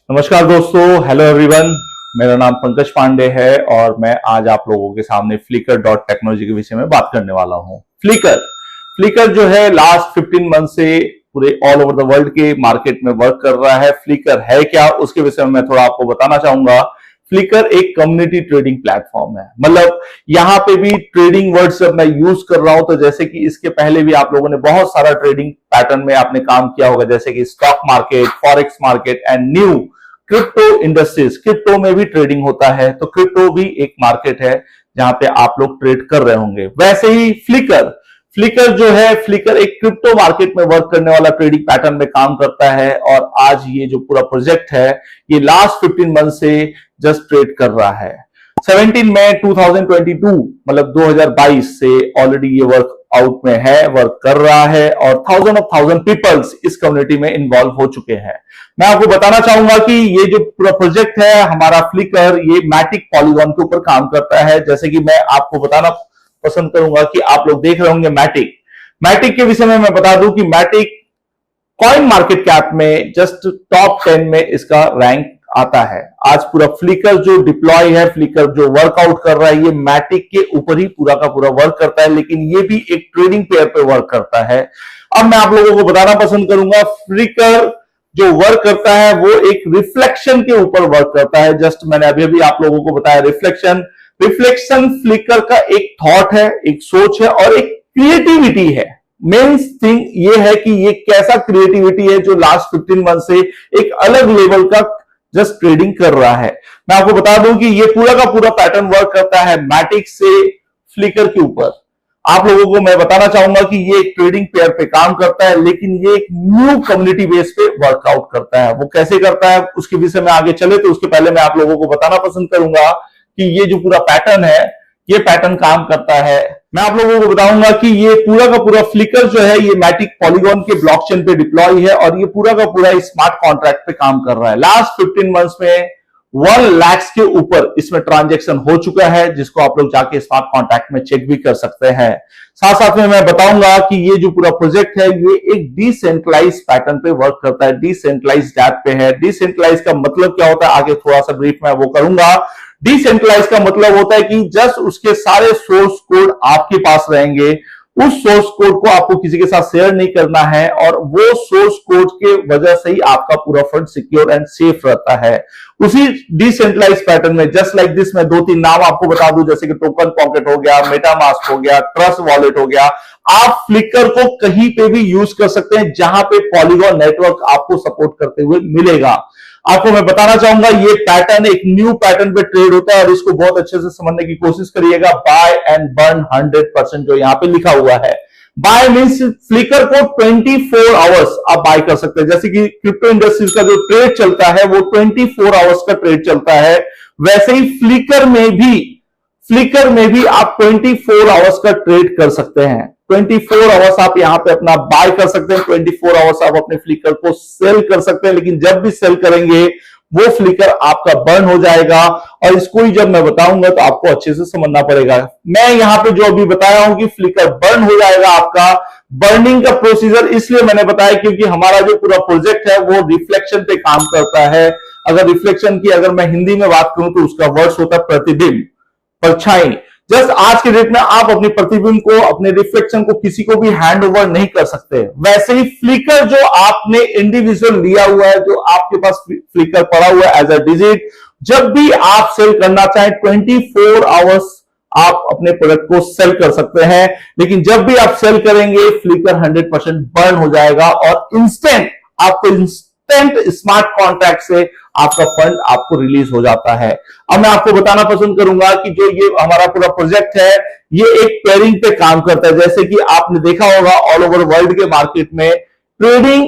नमस्कार दोस्तों, hello everyone. मेरा नाम पंकज पांडे है और मैं आज आप लोगों के सामने फ्लिकर डॉट टेक्नोलॉजी के विषय में बात करने वाला हूं। फ्लिकर फ्लिकर जो है लास्ट 15 मंथ से पूरे ऑल ओवर द वर्ल्ड के मार्केट में वर्क कर रहा है। फ्लिकर है क्या, उसके विषय में मैं थोड़ा आपको बताना चाहूंगा। फ्लिकर एक कम्युनिटी ट्रेडिंग प्लेटफॉर्म है। मतलब यहाँ पे भी ट्रेडिंग वर्ड्स जब मैं यूज कर रहा हूं तो जैसे कि इसके पहले भी आप लोगों ने बहुत सारा ट्रेडिंग पैटर्न में आपने काम किया होगा, जैसे कि stock market, forex market and new crypto industries. Crypto में भी ट्रेडिंग होता है, तो क्रिप्टो भी एक मार्केट है जहां पे आप लोग ट्रेड कर रहे होंगे। वैसे ही फ्लिकर फ्लिकर जो है, फ्लिकर एक क्रिप्टो मार्केट में वर्क करने वाला ट्रेडिंग पैटर्न में काम करता है। और आज ये जो पूरा प्रोजेक्ट है ये लास्ट 15 मंथ से जस्ट ट्रेड कर रहा है। 17 मई 2022 मतलब 2022 से ऑलरेडी ये वर्क आउट में है, वर्क कर रहा है और थाउजेंड पीपल्स इस कम्युनिटी में इन्वॉल्व हो चुके हैं। मैं आपको बताना चाहूंगा कि ये जो पूरा प्रोजेक्ट है हमारा फ्लिकर, ये मैटिक पॉलीगॉन के ऊपर काम करता है। जैसे कि मैं आपको बताना पसंद करूंगा कि आप लोग देख रहे होंगे मैटिक मैटिक के विषय में मैं बता दूं कि मैटिक कॉइन मार्केट कैप में जस्ट टॉप 10 में इसका रैंक आता है। आज पूरा फ्लिकर जो डिप्लॉय है, फ्लिकर जो वर्कआउट कर रहा है, ये मैटिक के ऊपर ही पूरा का पूरा वर्क करता है, लेकिन ये भी एक ट्रेडिंग पेयर पे वर्क करता है। अब मैं आप लोगों को बताना पसंद करूंगा, फ्लिकर जो वर्क करता है वो एक रिफ्लेक्शन के ऊपर वर्क करता है। जस्ट मैंने अभी अभी आप लोगों को बताया रिफ्लेक्शन फ्लिकर का एक थॉट है, एक सोच है और एक क्रिएटिविटी है। मेन थिंग ये है कि ये कैसा क्रिएटिविटी है जो लास्ट 15 मंथ से एक अलग लेवल का जस्ट ट्रेडिंग कर रहा है। मैं आपको बता दूं कि ये पूरा का पूरा पैटर्न वर्क करता है मैटिक से फ्लिकर के ऊपर। आप लोगों को मैं बताना चाहूंगा कि ये एक ट्रेडिंग पेयर पे काम करता है, लेकिन ये एक न्यू कम्युनिटी बेस पे वर्कआउट करता है। वो कैसे करता है उसके विषय में आगे चले तो उसके पहले मैं आप लोगों को बताना पसंद करूंगा कि ये जो पूरा पैटर्न है, ये पैटर्न काम करता है। मैं आप लोगों को बताऊंगा कि ये पूरा का पूरा फ्लिकर जो है ये मैटिक पॉलीगॉन के ब्लॉकचेन पे डिप्लॉय है और ये पूरा का पूरा स्मार्ट कॉन्ट्रैक्ट पे काम कर रहा है। लास्ट 15 मंथ्स में 1 लाख के ऊपर इसमें ट्रांजैक्शन हो चुका है, जिसको आप लोग जाके स्मार्ट कॉन्ट्रैक्ट में चेक भी कर सकते हैं। साथ साथ में मैं बताऊंगा कि ये जो पूरा प्रोजेक्ट है ये एक डिसेंट्रलाइज पैटर्न पे वर्क करता है, डिसेंट्रलाइज डैप पे है। डिसेंट्रलाइज का मतलब क्या होता है आगे थोड़ा सा ब्रीफ में वो करूंगा। डिसेंट्रलाइज का मतलब होता है कि जस्ट उसके सारे सोर्स कोड आपके पास रहेंगे, उस सोर्स कोड को आपको किसी के साथ शेयर नहीं करना है और वो सोर्स कोड के वजह से ही आपका पूरा फंड सिक्योर एंड सेफ रहता है। उसी डिसेंट्रलाइज पैटर्न में जस्ट लाइक दिस मैं 2-3 नाम आपको बता दूं, जैसे कि टोकन पॉकेट हो गया, मेटामास्क हो गया, ट्रस्ट वॉलेट हो गया। आप फ्लिकर को कहीं पे भी यूज कर सकते हैं जहां पे पॉलीगॉन नेटवर्क आपको सपोर्ट करते हुए मिलेगा। आपको मैं बताना चाहूंगा ये पैटर्न एक न्यू पैटर्न पे ट्रेड होता है और इसको बहुत अच्छे से समझने की कोशिश करिएगा। बाय एंड बर्न 100% जो यहां पे लिखा हुआ है, बाय मींस फ्लिकर को 24 आवर्स आप बाय कर सकते हैं। जैसे कि क्रिप्टो इंडस्ट्रीज का जो ट्रेड चलता है वो 24 आवर्स का ट्रेड चलता है, वैसे ही फ्लिकर में भी आप 24 आवर्स का ट्रेड कर सकते हैं। 24 आवर्स आप यहां पे अपना बाय कर सकते हैं, 24 आवर्स आप अपने फ्लिकर को सेल कर सकते हैं, लेकिन जब भी सेल करेंगे वो फ्लिकर आपका बर्न हो जाएगा। और इसको ही जब मैं बताऊंगा तो आपको अच्छे से समझना पड़ेगा। मैं यहां पे जो अभी बताया हूं कि फ्लिकर बर्न हो जाएगा, आपका बर्निंग का प्रोसीजर इसलिए मैंने बताया क्योंकि हमारा जो पूरा प्रोजेक्ट है वो रिफ्लेक्शन पे काम करता है। अगर रिफ्लेक्शन की अगर मैं हिंदी में बात करूं तो उसका वर्ड्स होता है प्रतिबिंब, परछाई। जस्ट आज के डेट में आप अपने प्रतिबिंब को, अपने रिफ्लेक्शन को किसी को भी हैंड ओवर नहीं कर सकते। वैसे ही फ्लिकर जो आपने इंडिविजुअल लिया हुआ है, जो आपके पास फ्लिकर पड़ा हुआ है एज अ डिजिट, जब भी आप सेल करना चाहें 24 आवर्स आप अपने प्रोडक्ट को सेल कर सकते हैं। लेकिन जब भी आप सेल करेंगे फ्लिकर 100% बर्न हो जाएगा और इंस्टेंट स्मार्ट कॉन्ट्रैक्ट से आपका फंड आपको रिलीज हो जाता है। अब मैं आपको बताना पसंद करूंगा कि जो ये हमारा पूरा प्रोजेक्ट है ये एक पेयरिंग पे काम करता है। जैसे कि आपने देखा होगा ऑल ओवर वर्ल्ड के मार्केट में ट्रेडिंग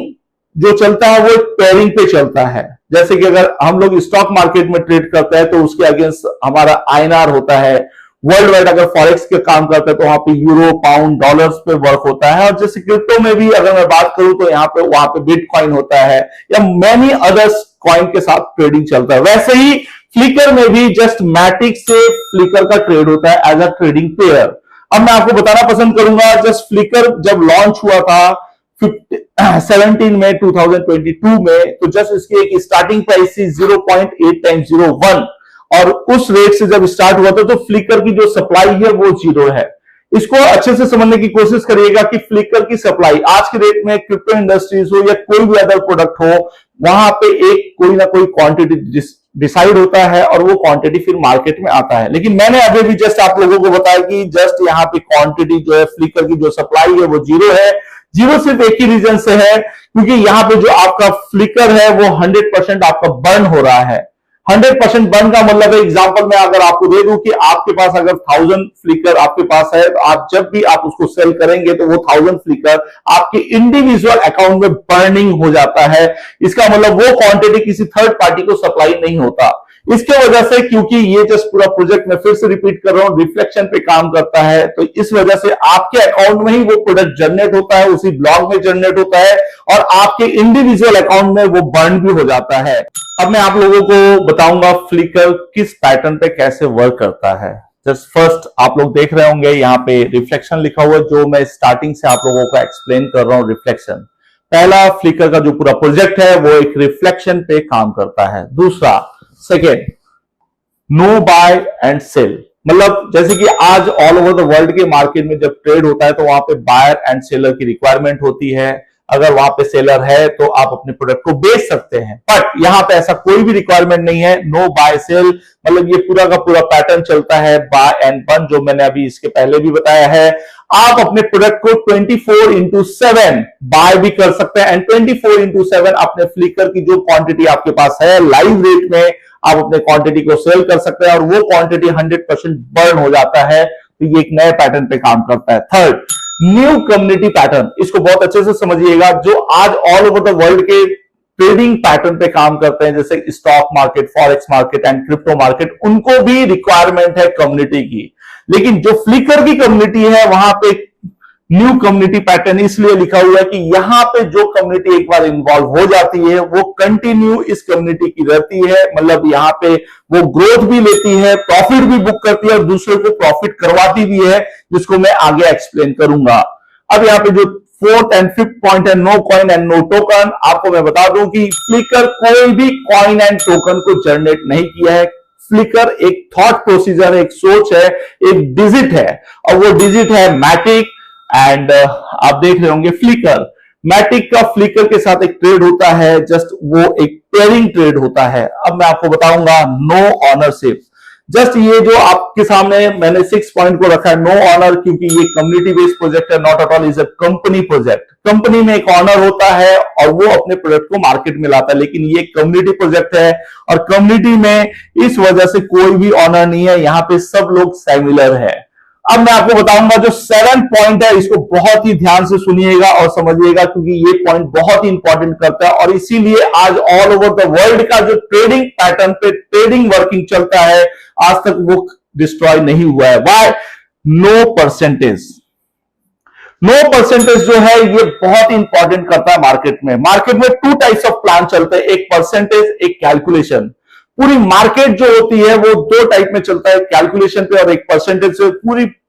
जो चलता है वो एक पेयरिंग पे चलता है। जैसे कि अगर हम लोग स्टॉक मार्केट में ट्रेड करते हैं तो उसके अगेंस्ट हमारा आईएनआर होता है। वर्ल्ड वाइड अगर फॉरेक्स के काम करते हैं तो वहां पे यूरो, पाउंड, डॉलर्स पे वर्क होता है। और जैसे क्रिप्टो में भी अगर मैं बात करूं तो वहां पे बिटकॉइन होता है या मैनी अदर्स कॉइन के साथ ट्रेडिंग चलता है। वैसे ही फ्लिकर में भी जस्ट मैटिक से फ्लिकर का ट्रेड होता है एज अ ट्रेडिंग पेयर। अब मैं आपको बताना पसंद करूंगा, जस्ट फ्लिकर जब लॉन्च हुआ था 17 में 2022 में, तो जस्ट इसकी एक स्टार्टिंग प्राइस थी 0.8 टाइम्स 01, और उस रेट से जब स्टार्ट हुआ था तो फ्लिकर की जो सप्लाई है वो 0 है। इसको अच्छे से समझने की कोशिश करिएगा कि फ्लिकर की सप्लाई आज के रेट में क्रिप्टो इंडस्ट्रीज हो या कोई भी अदर प्रोडक्ट हो, वहां पे एक कोई ना कोई क्वांटिटी डिसाइड होता है और वो क्वांटिटी फिर मार्केट में आता है। लेकिन मैंने अभी भी जस्ट आप लोगों को बताया कि जस्ट यहाँ पे क्वांटिटी जो है फ्लिकर की जो सप्लाई है वो 0 है। 0 सिर्फ एक ही रीजन से है, क्योंकि यहाँ पे जो आपका फ्लिकर है वो 100% आपका बर्न हो रहा है। 100% बर्न का मतलब है, एग्जांपल मैं अगर आपको दे दूं कि आपके पास अगर 1000 फ्लिकर आपके पास है, तो आप जब भी आप उसको सेल करेंगे तो वो 1000 फ्लिकर आपके इंडिविजुअल अकाउंट में बर्निंग हो जाता है। इसका मतलब वो क्वांटिटी किसी थर्ड पार्टी को सप्लाई नहीं होता। इसके वजह से, क्योंकि ये जस्ट पूरा प्रोजेक्ट मैं फिर से रिपीट कर रहा हूं, रिफ्लेक्शन पे काम करता है, तो इस वजह से आपके अकाउंट में ही वो प्रोडक्ट जनरेट होता है, उसी ब्लॉक में जनरेट होता है और आपके इंडिविजुअल अकाउंट में वो बर्न भी हो जाता है। अब मैं आप लोगों को बताऊंगा फ्लिकर किस पैटर्न पे कैसे वर्क करता है। जस्ट फर्स्ट आप लोग देख रहे होंगे यहाँ पे रिफ्लेक्शन लिखा हुआ, जो मैं स्टार्टिंग से आप लोगों को एक्सप्लेन कर रहा हूं। रिफ्लेक्शन पहला, फ्लिकर का जो पूरा प्रोजेक्ट है वो एक रिफ्लेक्शन पे काम करता है। दूसरा, second, no buy and sell, मतलब जैसे कि आज ऑल ओवर द वर्ल्ड के मार्केट में जब ट्रेड होता है तो वहां पे बायर एंड सेलर की रिक्वायरमेंट होती है। अगर वहां पे सेलर है तो आप अपने प्रोडक्ट को बेच सकते हैं, बट यहां पे ऐसा कोई भी रिक्वायरमेंट नहीं है। नो बाय सेल मतलब ये पूरा का पूरा पैटर्न चलता है बाय एंड बर्न, जो मैंने अभी इसके पहले भी बताया है। आप अपने प्रोडक्ट को 24/7 बाय भी कर सकते हैं एंड 24/7 अपने फ्लिकर की जो क्वांटिटी आपके पास है लाइव रेट में आप अपने क्वांटिटी को सेल कर सकते हैं और वो क्वांटिटी 100% बर्न हो जाता है। तो ये एक नए पैटर्न पे काम करता है। थर्ड, न्यू कम्युनिटी पैटर्न, इसको बहुत अच्छे से समझिएगा। जो आज ऑल ओवर द वर्ल्ड के ट्रेडिंग पैटर्न पे काम करते हैं, जैसे stock market, forex market and crypto market, उनको भी रिक्वायरमेंट है कम्युनिटी की। लेकिन जो फ्लिकर की कम्युनिटी है वहां पे न्यू कम्युनिटी पैटर्न इसलिए लिखा हुआ है कि यहां पे जो कम्युनिटी एक बार इन्वॉल्व हो जाती है वो कंटिन्यू इस कम्युनिटी की रहती है। मतलब यहां पे वो ग्रोथ भी लेती है, प्रॉफिट भी बुक करती है और दूसरे को प्रॉफिट करवाती भी है, जिसको मैं आगे एक्सप्लेन करूंगा। अब यहाँ पे जो फोर्थ एंड फिफ्थ पॉइंट है, no coin and no token, आपको मैं बता दूं कि फ्लिकर कोई भी कॉइन एंड टोकन को जनरेट नहीं किया है। फ्लिकर एक थॉट प्रोसीजर, एक सोच है, एक डिजिट है और वो डिजिट है मैटिक। एंड आप देख रहे होंगे फ्लिकर, मैटिक का फ्लिकर के साथ एक ट्रेड होता है, जस्ट वो एक पेयरिंग ट्रेड होता है। अब मैं आपको बताऊंगा नो ऑनरशिप, जस्ट ये जो आपके सामने मैंने 6 पॉइंट को रखा है, नो ऑनर, क्योंकि ये कम्युनिटी बेस्ड प्रोजेक्ट है, not at all is a company project. Company में एक ऑनर होता है और वो अपने प्रोडक्ट को मार्केट में लाता है, लेकिन ये कम्युनिटी प्रोजेक्ट है और कम्युनिटी में इस वजह से कोई भी ऑनर नहीं है, यहां पे सब लोग सिमिलर है। अब मैं आपको बताऊंगा जो 7 पॉइंट है, इसको बहुत ही ध्यान से सुनिएगा और समझिएगा, क्योंकि ये पॉइंट बहुत ही इंपॉर्टेंट करता है और इसीलिए आज ऑल ओवर द वर्ल्ड का जो ट्रेडिंग पैटर्न पे ट्रेडिंग वर्किंग चलता है आज तक वो डिस्ट्रॉय नहीं हुआ है। Why? No percentage. No percentage जो है ये बहुत इंपॉर्टेंट करता है मार्केट में। मार्केट में 2 टाइप्स ऑफ प्लान चलते हैं, एक परसेंटेज, एक कैलकुलेशन। पूरी मार्केट जो होती है वो 2 टाइप में चलता है, कैलकुलेशन पे और एक परसेंटेज पे।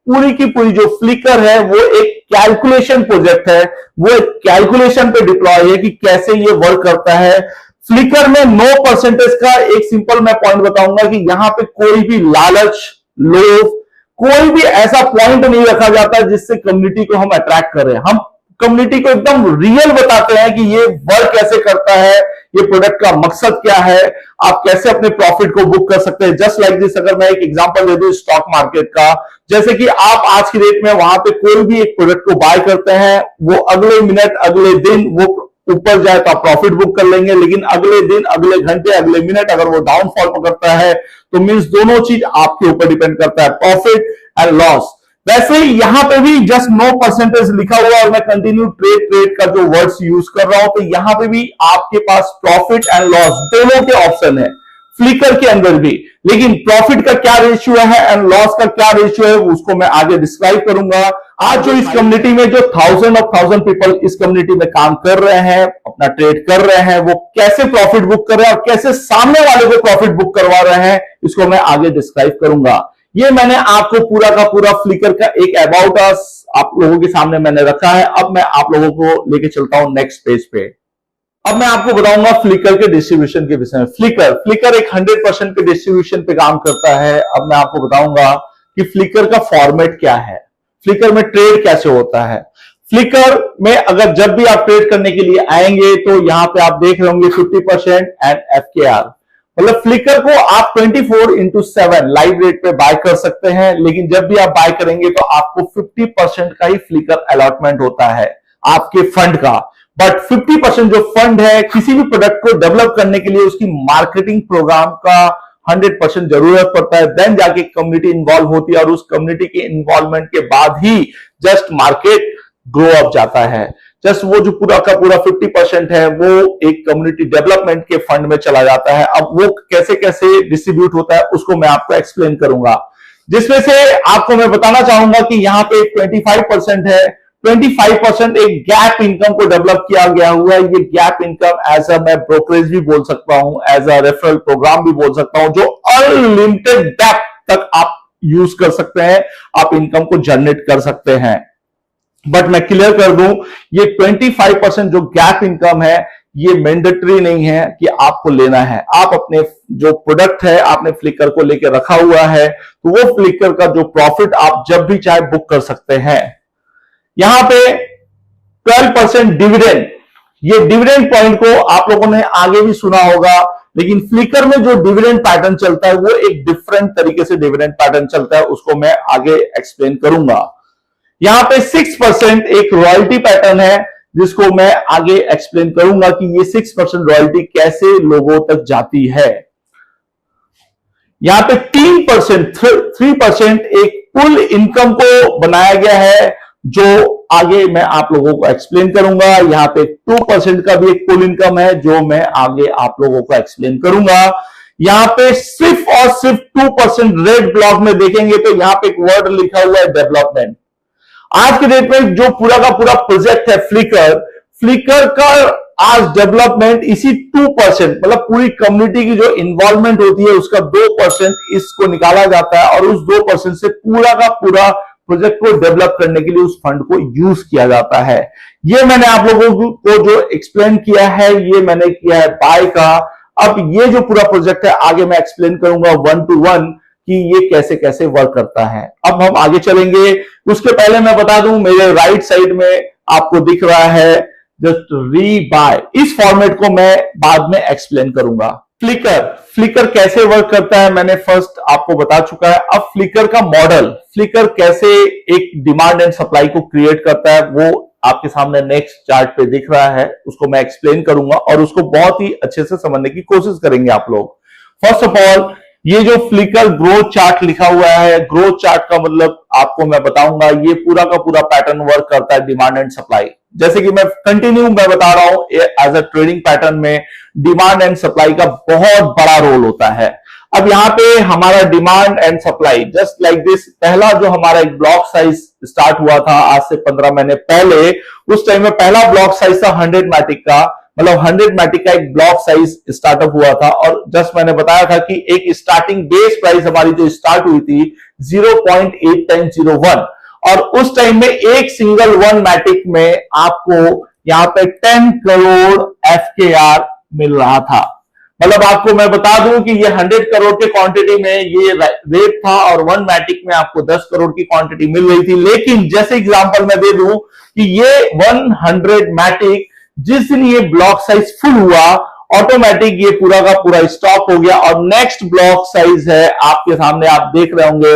पूरी की पूरी जो फ्लिकर है वो एक कैलकुलेशन प्रोजेक्ट है, वो एक कैलकुलेशन पे डिप्लॉय है कि कैसे ये वर्क करता है। फ्लिकर में नो परसेंटेज का एक सिंपल मैं पॉइंट बताऊंगा कि यहां पे कोई भी लालच, लोभ, कोई भी ऐसा पॉइंट नहीं रखा जाता जिससे कम्युनिटी को हम अट्रैक्ट करें। हम कम्युनिटी को एकदम रियल बताते हैं कि ये वर्क कैसे करता है, ये प्रोडक्ट का मकसद क्या है, आप कैसे अपने प्रॉफिट को बुक कर सकते हैं। जस्ट लाइक दिस, अगर मैं एक एग्जांपल दे दूं स्टॉक मार्केट का, जैसे कि आप आज की डेट में वहां पे कोई भी एक प्रोडक्ट को बाय करते हैं, वो अगले मिनट, अगले दिन वो ऊपर जाए तो आप प्रॉफिट बुक कर लेंगे, लेकिन अगले दिन, अगले घंटे, अगले मिनट अगर वो डाउनफॉल पकड़ता है तो मींस दोनों चीज आपके ऊपर डिपेंड करता है, प्रॉफिट एंड लॉस। वैसे ही यहां पे भी जस्ट नो परसेंटेज लिखा हुआ और मैं कंटिन्यू ट्रेड का जो वर्ड्स यूज कर रहा हूं, तो यहां पे भी आपके पास प्रॉफिट एंड लॉस दोनों के ऑप्शन है फ्लिकर के अंदर भी। लेकिन प्रॉफिट का क्या रेशियो है एंड लॉस का क्या रेशियो है उसको मैं आगे डिस्क्राइब करूंगा। आज जो इस कम्युनिटी में जो 1000 पीपल इस कम्युनिटी में काम कर रहे हैं, अपना ट्रेड कर रहे हैं, वो कैसे प्रॉफिट बुक कर रहे हैं और कैसे सामने वाले को प्रॉफिट बुक करवा रहे हैं, इसको मैं आगे डिस्क्राइब करूंगा। ये मैंने आपको पूरा का पूरा फ्लिकर का एक अबाउट अस, आप लोगों के सामने मैंने रखा है। अब मैं आप लोगों को लेके चलता हूं नेक्स्ट पेज पे। अब मैं आपको बताऊंगा फ्लिकर के डिस्ट्रीब्यूशन के विषय में। फ्लिकर एक 100% के डिस्ट्रीब्यूशन पे काम करता है। अब मैं आपको बताऊंगा कि फ्लिकर का फॉर्मेट क्या है, फ्लिकर में ट्रेड कैसे होता है। फ्लिकर में अगर जब भी आप ट्रेड करने के लिए आएंगे तो यहां पे आप देख रहे होंगे 50% एंड FKR, मतलब फ्लिकर को आप 24/7 लाइव रेट पे बाय कर सकते हैं, लेकिन जब भी आप बाय करेंगे तो आपको 50% का ही फ्लिकर अलॉटमेंट होता है आपके फंड का। बट 50% जो फंड है किसी भी प्रोडक्ट को डेवलप करने के लिए उसकी मार्केटिंग प्रोग्राम का 100% जरूरत पड़ता है, देन जाके कम्युनिटी इन्वॉल्व होती है और उस कम्युनिटी के इन्वॉल्वमेंट के बाद ही जस्ट मार्केट ग्रो अप जाता है। जस्ट वो जो पूरा का पूरा 50% है वो एक कम्युनिटी डेवलपमेंट के फंड में चला जाता है। अब वो कैसे कैसे डिस्ट्रीब्यूट होता है उसको मैं आपको एक्सप्लेन करूंगा, जिसमें से आपको मैं बताना चाहूंगा कि यहाँ पे 25% है। 25% एक गैप इनकम को डेवलप किया गया हुआ है। ये गैप इनकम एज अ मैं ब्रोकरेज भी बोल सकता हूं, एज अ रेफरल प्रोग्राम भी बोल सकता हूं, जो अनलिमिटेड गैप तक आप यूज कर सकते हैं, आप इनकम को जनरेट कर सकते हैं। बट मैं क्लियर कर दूं, ये 25% जो गैप इनकम है ये मैंडेटरी नहीं है कि आपको लेना है। आप अपने जो प्रोडक्ट है आपने फ्लिकर को लेकर रखा हुआ है तो वो फ्लिकर का जो प्रॉफिट आप जब भी चाहे बुक कर सकते हैं। यहां पे 12% डिविडेंड, ये डिविडेंड पॉइंट को आप लोगों ने आगे भी सुना होगा, लेकिन फ्लिकर में जो डिविडेंड पैटर्न चलता है वो एक डिफरेंट तरीके से डिविडेंड पैटर्न चलता है, उसको मैं आगे एक्सप्लेन करूंगा। यहां पे 6% एक रॉयल्टी पैटर्न है जिसको मैं आगे एक्सप्लेन करूंगा कि ये 6% रॉयल्टी कैसे लोगों तक जाती है। यहां पे 3% एक पुल इनकम को बनाया गया है जो आगे मैं आप लोगों को एक्सप्लेन करूंगा। यहां पे 2% का भी एक पुल इनकम है जो मैं आगे आप लोगों को एक्सप्लेन करूंगा। यहां पे सिर्फ और सिर्फ 2% रेड ब्लॉक में देखेंगे तो यहां पे एक वर्ड लिखा हुआ है डेवलपमेंट। आज के डेट में जो पूरा का पूरा प्रोजेक्ट है फ्लिकर का आज डेवलपमेंट इसी 2% मतलब पूरी कम्युनिटी की जो इन्वॉल्वमेंट होती है उसका 2% इसको निकाला जाता है और उस 2% से पूरा का पूरा प्रोजेक्ट को डेवलप करने के लिए उस फंड को यूज किया जाता है। ये मैंने आप लोगों को जो एक्सप्लेन किया है ये मैंने किया है बाय का। अब ये जो पूरा प्रोजेक्ट है आगे मैं एक्सप्लेन करूंगा 1 to 1 कि ये कैसे कैसे वर्क करता है। अब हम आगे चलेंगे, उसके पहले मैं बता दूं मेरे राइट साइड में आपको दिख रहा है जस्ट री बाय, इस फॉर्मेट को मैं बाद में एक्सप्लेन करूंगा। फ्लिकर कैसे वर्क करता है मैंने फर्स्ट आपको बता चुका है। अब फ्लिकर का मॉडल, फ्लिकर कैसे एक डिमांड एंड सप्लाई को क्रिएट करता है वो आपके सामने नेक्स्ट चार्ट पे दिख रहा है, उसको मैं एक्सप्लेन करूंगा और उसको बहुत ही अच्छे से समझने की कोशिश करेंगे आप लोग। फर्स्ट ऑफ ऑल ये जो फ्लिकर ग्रोथ चार्ट लिखा हुआ है, ग्रोथ चार्ट का मतलब आपको मैं बताऊंगा ये पूरा का पूरा पैटर्न वर्क करता है डिमांड एंड सप्लाई। जैसे कि मैं बता रहा हूं एज अ ट्रेडिंग पैटर्न में डिमांड एंड सप्लाई का बहुत बड़ा रोल होता है। अब यहाँ पे हमारा demand and supply just like this, पहला जो हमारा एक ब्लॉक साइज स्टार्ट हुआ था आज से 15 महीने पहले, उस टाइम में पहला ब्लॉक साइज था 100 मैटिक का, मतलब 100 मैटिक का एक ब्लॉक साइज स्टार्टअप हुआ था और जस्ट मैंने बताया था कि एक स्टार्टिंग बेस प्राइस हमारी जो स्टार्ट हुई थी 0.801 और उस टाइम में एक सिंगल 1 मैटिक में आपको यहां पे 10 करोड़ FKR मिल रहा था। मतलब आपको मैं बता दूं कि ये 100 करोड़ के क्वांटिटी में ये रेट था और 1 मैटिक में आपको 10 करोड़ की क्वांटिटी मिल रही थी। लेकिन जैसे एग्जांपल मैं दे दूं कि ये 100 मैटिक जिस दिन ये ब्लॉक साइज फुल हुआ ऑटोमेटिक ये पूरा का पूरा स्टॉप हो गया और नेक्स्ट ब्लॉक साइज है आपके सामने, आप देख रहे होंगे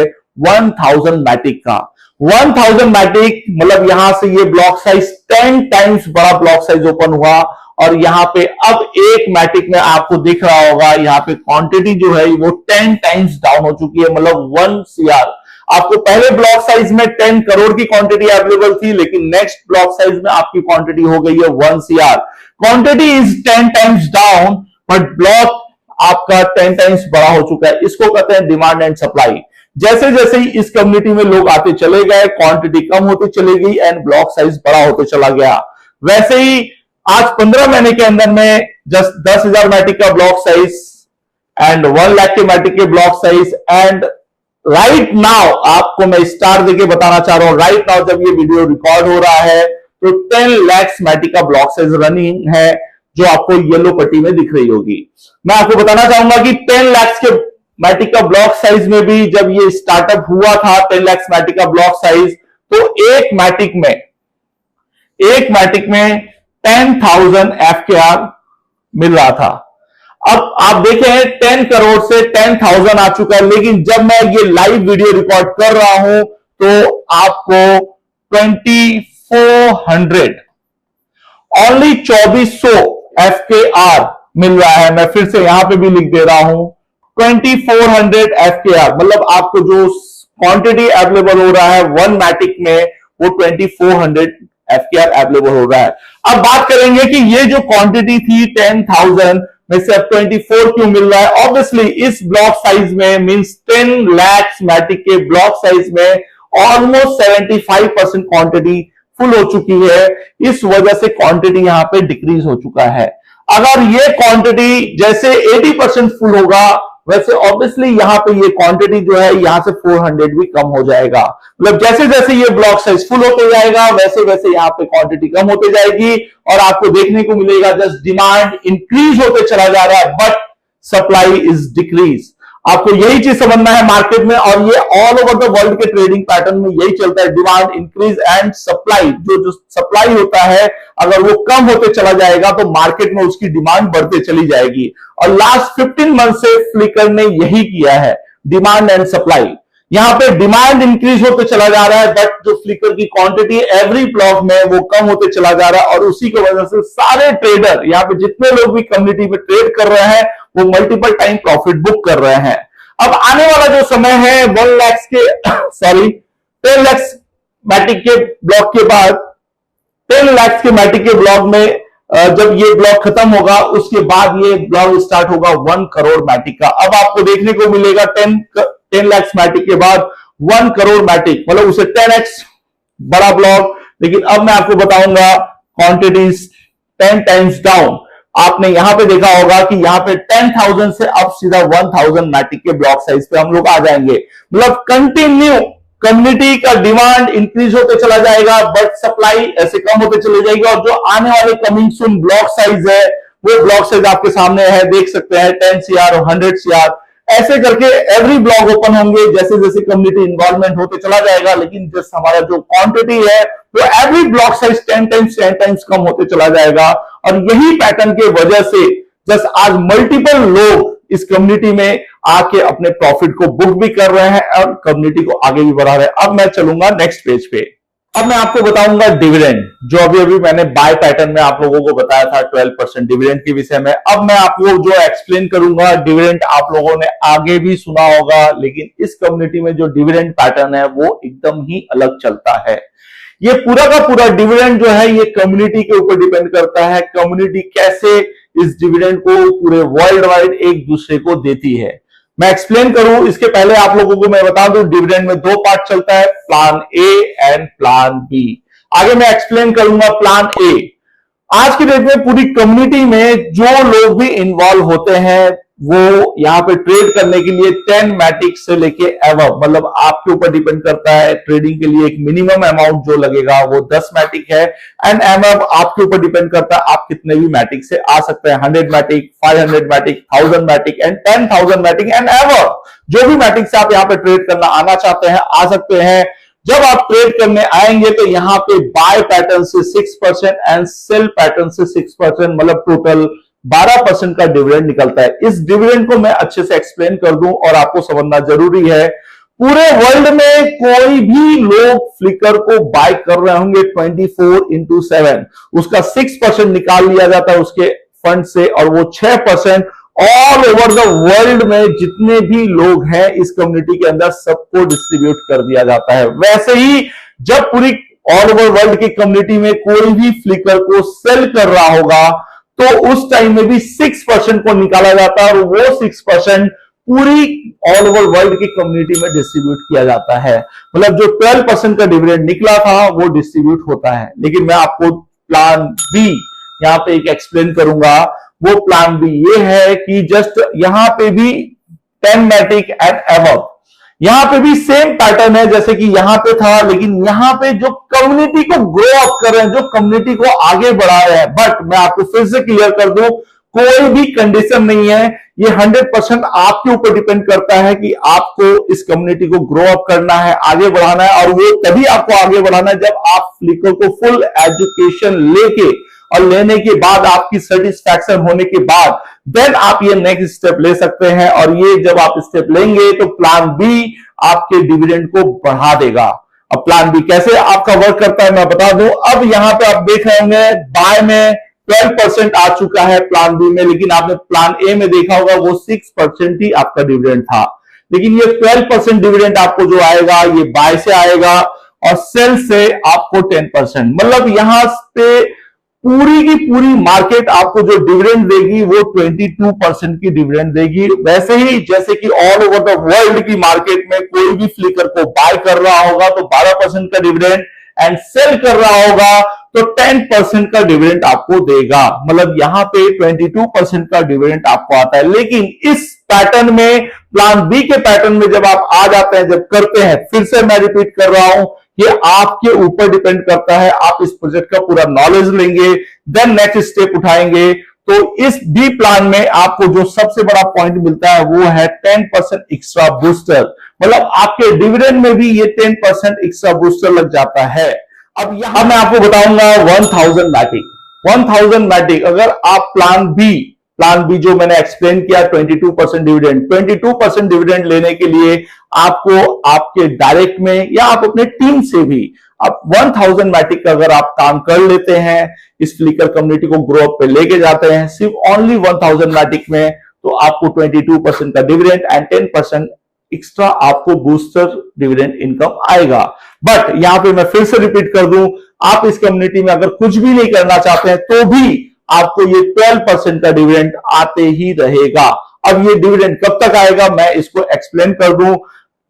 1000 मैटिक का। 1000 मैटिक मतलब यहां से ये ब्लॉक साइज 10 टाइम्स बड़ा ब्लॉक साइज ओपन हुआ और यहां पे अब एक मैटिक में आपको दिख रहा होगा यहाँ पे क्वांटिटी जो है वो 10 टाइम्स डाउन हो चुकी है, मतलब 1 CR। आपको पहले ब्लॉक साइज में 10 करोड़ की क्वांटिटी अवेलेबल थी लेकिन नेक्स्ट ब्लॉक साइज में आपकी क्वांटिटी हो गई है 1 CR। Quantity is 10 times down but block आपका 10 टाइम्स बड़ा हो चुका है। इसको कहते हैं डिमांड एंड सप्लाई। जैसे जैसे ही इस कम्युनिटी में लोग आते चले गए क्वांटिटी कम होती चली गई एंड ब्लॉक साइज बड़ा होते चला गया। वैसे ही आज 15 महीने के अंदर में जस्ट 10,000 मैटिक का ब्लॉक साइज एंड 1 लाख के मैटिक के block size and right now आपको मैं स्टार देके बताना चाह रहा हूं, राइट नाउ जब ये वीडियो रिकॉर्ड हो रहा है तो 10 लाख मैटिक का ब्लॉक साइज रनिंग है, जो आपको येलो पट्टी में दिख रही होगी। मैं आपको बताना चाहूंगा कि 10 लाख के मैटिक का ब्लॉक साइज में भी जब ये स्टार्टअप हुआ था 10 लाख मैटिक का ब्लॉक साइज, तो एक मैटिक में 10,000 FKR मिल रहा था। अब आप देखें 10 करोड़ से 10,000 आ चुका है, लेकिन जब मैं ये लाइव वीडियो रिकॉर्ड कर रहा हूं तो आपको 2400 ओनली 2400 FKR मिल रहा है। मैं फिर से यहां पे भी लिख दे रहा हूं 2400 FKR, मतलब आपको जो क्वांटिटी अवेलेबल हो रहा है वन मैटिक में वो 2400 FKR अवेलेबल हो रहा है। अब बात करेंगे कि ये जो क्वांटिटी थी 10,000 में से अब 24 क्यों मिल रहा है। ऑब्वियसली इस ब्लॉक साइज में मींस 10 लाख मैटिक के ब्लॉक साइज में ऑलमोस्ट 75% क्वांटिटी फुल हो चुकी है, इस वजह से क्वांटिटी यहां पे डिक्रीज हो चुका है। अगर ये क्वांटिटी जैसे 80% फुल होगा, वैसे ऑब्वियसली यहां पे ये क्वांटिटी जो है यहां से 400 भी कम हो जाएगा। मतलब जैसे जैसे ये ब्लॉक साइज फुल होते जाएगा वैसे वैसे यहां पे क्वांटिटी कम होते जाएगी और आपको देखने को मिलेगा जस्ट डिमांड इंक्रीज होते चला जा रहा है बट सप्लाई इज डिक्रीज। आपको यही चीज समझना है मार्केट में, और ये ऑल ओवर द वर्ल्ड के ट्रेडिंग पैटर्न में यही चलता है, डिमांड इंक्रीज एंड सप्लाई। जो सप्लाई होता है अगर वो कम होते चला जाएगा तो मार्केट में उसकी डिमांड बढ़ते चली जाएगी। और लास्ट 15 मंथ से फ्लिकर ने यही किया है, डिमांड एंड सप्लाई। यहां पे डिमांड इंक्रीज होते चला जा रहा है बट जो फ्लिकर की क्वांटिटी एवरी ब्लॉक में वो कम होते चला जा रहा है, और उसी की वजह से सारे ट्रेडर यहाँ पे जितने लोग भी कम्युनिटी में ट्रेड कर रहे हैं वो मल्टीपल टाइम प्रॉफिट बुक कर रहे हैं। अब आने वाला जो समय है 10 लाख मैटिक के ब्लॉक के बाद 10 लाख के मैटिक के ब्लॉक में जब ये ब्लॉक खत्म होगा उसके बाद ये ब्लॉक स्टार्ट होगा 1 करोड़ मैटिक का। अब आपको देखने को मिलेगा 10 लाख मैटिक के बाद 1 करोड़ मैटिक, मतलब उसे 10x बड़ा ब्लॉक। लेकिन अब मैं आपको बताऊंगा क्वांटिटीज 10 टाइम्स डाउन। आपने यहां पे देखा होगा कि यहां पे 10,000 से अब सीधा 1,000 मैटिक के ब्लॉक साइज पे हम लोग आ जाएंगे। मतलब कंटिन्यू कम्युनिटी का डिमांड इंक्रीज होते चला जाएगा बट सप्लाई ऐसे कम होते चले जाएगी, और जो आने वाले कमिंग सून ब्लॉक साइज है वो ब्लॉक साइज आपके सामने है, देख सकते हैं 10 CR और 100 CR ऐसे करके एवरी ब्लॉक ओपन होंगे जैसे जैसे कम्युनिटी इन्वॉल्वमेंट होते चला जाएगा। लेकिन जस्ट हमारा जो क्वांटिटी है वो एवरी ब्लॉक साइज 10 टाइम्स कम होते चला जाएगा, और यही पैटर्न के वजह से जस्ट आज मल्टीपल लोग इस कम्युनिटी में आके अपने प्रॉफिट को बुक भी कर रहे हैं और कम्युनिटी को आगे भी बढ़ा रहे हैं। अब मैं चलूंगा नेक्स्ट पेज पे। अब मैं आपको बताऊंगा डिविडेंड, जो अभी अभी मैंने बाय पैटर्न में आप लोगों को बताया था 12% डिविडेंड के विषय में। अब मैं आपको जो एक्सप्लेन करूंगा डिविडेंड आप लोगों ने आगे भी सुना होगा, लेकिन इस कम्युनिटी में जो डिविडेंड पैटर्न है वो एकदम ही अलग चलता है। ये पूरा का पूरा डिविडेंड जो है ये कम्युनिटी के ऊपर डिपेंड करता है, कम्युनिटी कैसे इस डिविडेंड को पूरे वर्ल्ड वाइड एक दूसरे को देती है। मैं एक्सप्लेन करूं इसके पहले आप लोगों को मैं बता दूं डिविडेंड में 2 पार्ट चलता है, plan A and plan B. आगे मैं एक्सप्लेन करूंगा प्लान ए। आज की डेट में पूरी कम्युनिटी में जो लोग भी इन्वॉल्व होते हैं वो यहां पे ट्रेड करने के लिए 10 मैटिक से लेके एवब, मतलब आपके ऊपर डिपेंड करता है ट्रेडिंग के लिए एक मिनिमम अमाउंट जो लगेगा वो 10 मैटिक है, एंड एवब आपके ऊपर डिपेंड करता है आप कितने भी मैटिक से आ सकते हैं, 100 मैटिक, 500 मैटिक, 1000 मैटिक एंड 10,000 मैटिक एंड एवब। जो भी मैटिक से आप यहाँ पे ट्रेड करना आना चाहते हैं आ सकते हैं। जब आप ट्रेड करने आएंगे तो यहाँ पे बाय पैटर्न से 6% एंड सेल पैटर्न से 6%, मतलब टोटल 12% का डिविडेंड निकलता है। इस डिविडेंड को मैं अच्छे से एक्सप्लेन कर दूं और आपको समझना जरूरी है। पूरे वर्ल्ड में कोई भी लोग फ्लिकर को बाय कर रहे होंगे 24/7, उसका 6% निकाल लिया जाता है उसके फंड से, और वो 6% ऑल ओवर द वर्ल्ड में जितने भी लोग हैं इस कम्युनिटी के अंदर सबको डिस्ट्रीब्यूट कर दिया जाता है। वैसे ही जब पूरी ऑल ओवर वर्ल्ड की कम्युनिटी में कोई भी फ्लिकर को सेल कर रहा होगा तो उस टाइम में भी 6% को निकाला जाता है, और वो 6% पूरी ऑल ओवर वर्ल्ड की कम्युनिटी में डिस्ट्रीब्यूट किया जाता है। मतलब जो 12% का डिविडेंड निकला था वो डिस्ट्रीब्यूट होता है। लेकिन मैं आपको प्लान बी यहां पे एक एक्सप्लेन करूंगा। वो प्लान बी ये है कि जस्ट यहां पे भी 10 मैटिक एंड एबव, यहां पे भी सेम पैटर्न है जैसे कि यहां पे था, लेकिन यहां पे जो कम्युनिटी को ग्रो अप कर रहे हैं, जो कम्युनिटी को आगे बढ़ा रहे हैं। बट मैं आपको फिर से क्लियर कर दूं, कोई भी कंडीशन नहीं है, ये 100% आपके ऊपर डिपेंड करता है कि आपको इस कम्युनिटी को ग्रो अप करना है, आगे बढ़ाना है। और वो तभी आपको आगे बढ़ाना है जब आप फ्लिकर को फुल एजुकेशन लेके और लेने के बाद आपकी सेटिस्फैक्शन होने के बाद देन आप ये नेक्स्ट स्टेप ले सकते हैं। और ये जब आप स्टेप लेंगे तो प्लान बी आपके डिविडेंड को बढ़ा देगा। अब प्लान बी कैसे आपका वर्क करता है मैं बता दूं। अब यहां पे आप देख रहे होंगे बाय में 12% आ चुका है प्लान बी में, लेकिन आपने प्लान ए में देखा होगा वो 6% ही आपका डिविडेंड था। लेकिन ये 12% डिविडेंड आपको जो आएगा ये बाय से आएगा और सेल से आपको 10%। मतलब यहां पे पूरी की पूरी मार्केट आपको जो डिविडेंड देगी वो 22% की डिविडेंड देगी। वैसे ही जैसे कि ऑल ओवर द वर्ल्ड की मार्केट में कोई भी फ्लिकर को बाय कर रहा होगा तो 12% का डिविडेंड एंड सेल कर रहा होगा तो 10% का डिविडेंड आपको देगा। मतलब यहां पे 22% का डिविडेंड आपको आता है। लेकिन इस पैटर्न में, प्लान बी के पैटर्न में जब आप आ जाते हैं, जब करते हैं, फिर से मैं रिपीट कर रहा हूं, ये आपके ऊपर डिपेंड करता है। आप इस प्रोजेक्ट का पूरा नॉलेज लेंगे, देन नेक्स्ट स्टेप उठाएंगे। तो इस बी प्लान में आपको जो सबसे बड़ा पॉइंट मिलता है वो है 10% एक्स्ट्रा बूस्टर। मतलब आपके डिविडेंड में भी ये 10% एक्स्ट्रा बूस्टर लग जाता है। अब यहां मैं आपको बताऊंगा 1000 मैटिक। 1000 मैटिक अगर आप प्लान बी जो मैंने एक्सप्लेन किया 22% डिविडेंड, 22% डिविडेंड लेने के लिए आपको आपके डायरेक्ट में या आप अपने टीम से भी आप 1000 मैटिक का अगर आप काम कर लेते हैं, इस फ्लिकर कम्युनिटी को ग्रो अप पे लेके जाते हैं सिर्फ ओनली 1000 मैटिक में, तो आपको 22% का डिविडेंड एंड 10% एक्स्ट्रा आपको बूस्टर डिविडेंड इनकम आएगा। बट यहां पे मैं फिर से रिपीट कर दूं, आप इस कम्युनिटी में अगर कुछ भी नहीं करना चाहते हैं तो भी आपको ये 12% का डिविडेंड आते ही रहेगा। अब ये डिविडेंड कब तक आएगा मैं इसको एक्सप्लेन कर दूं।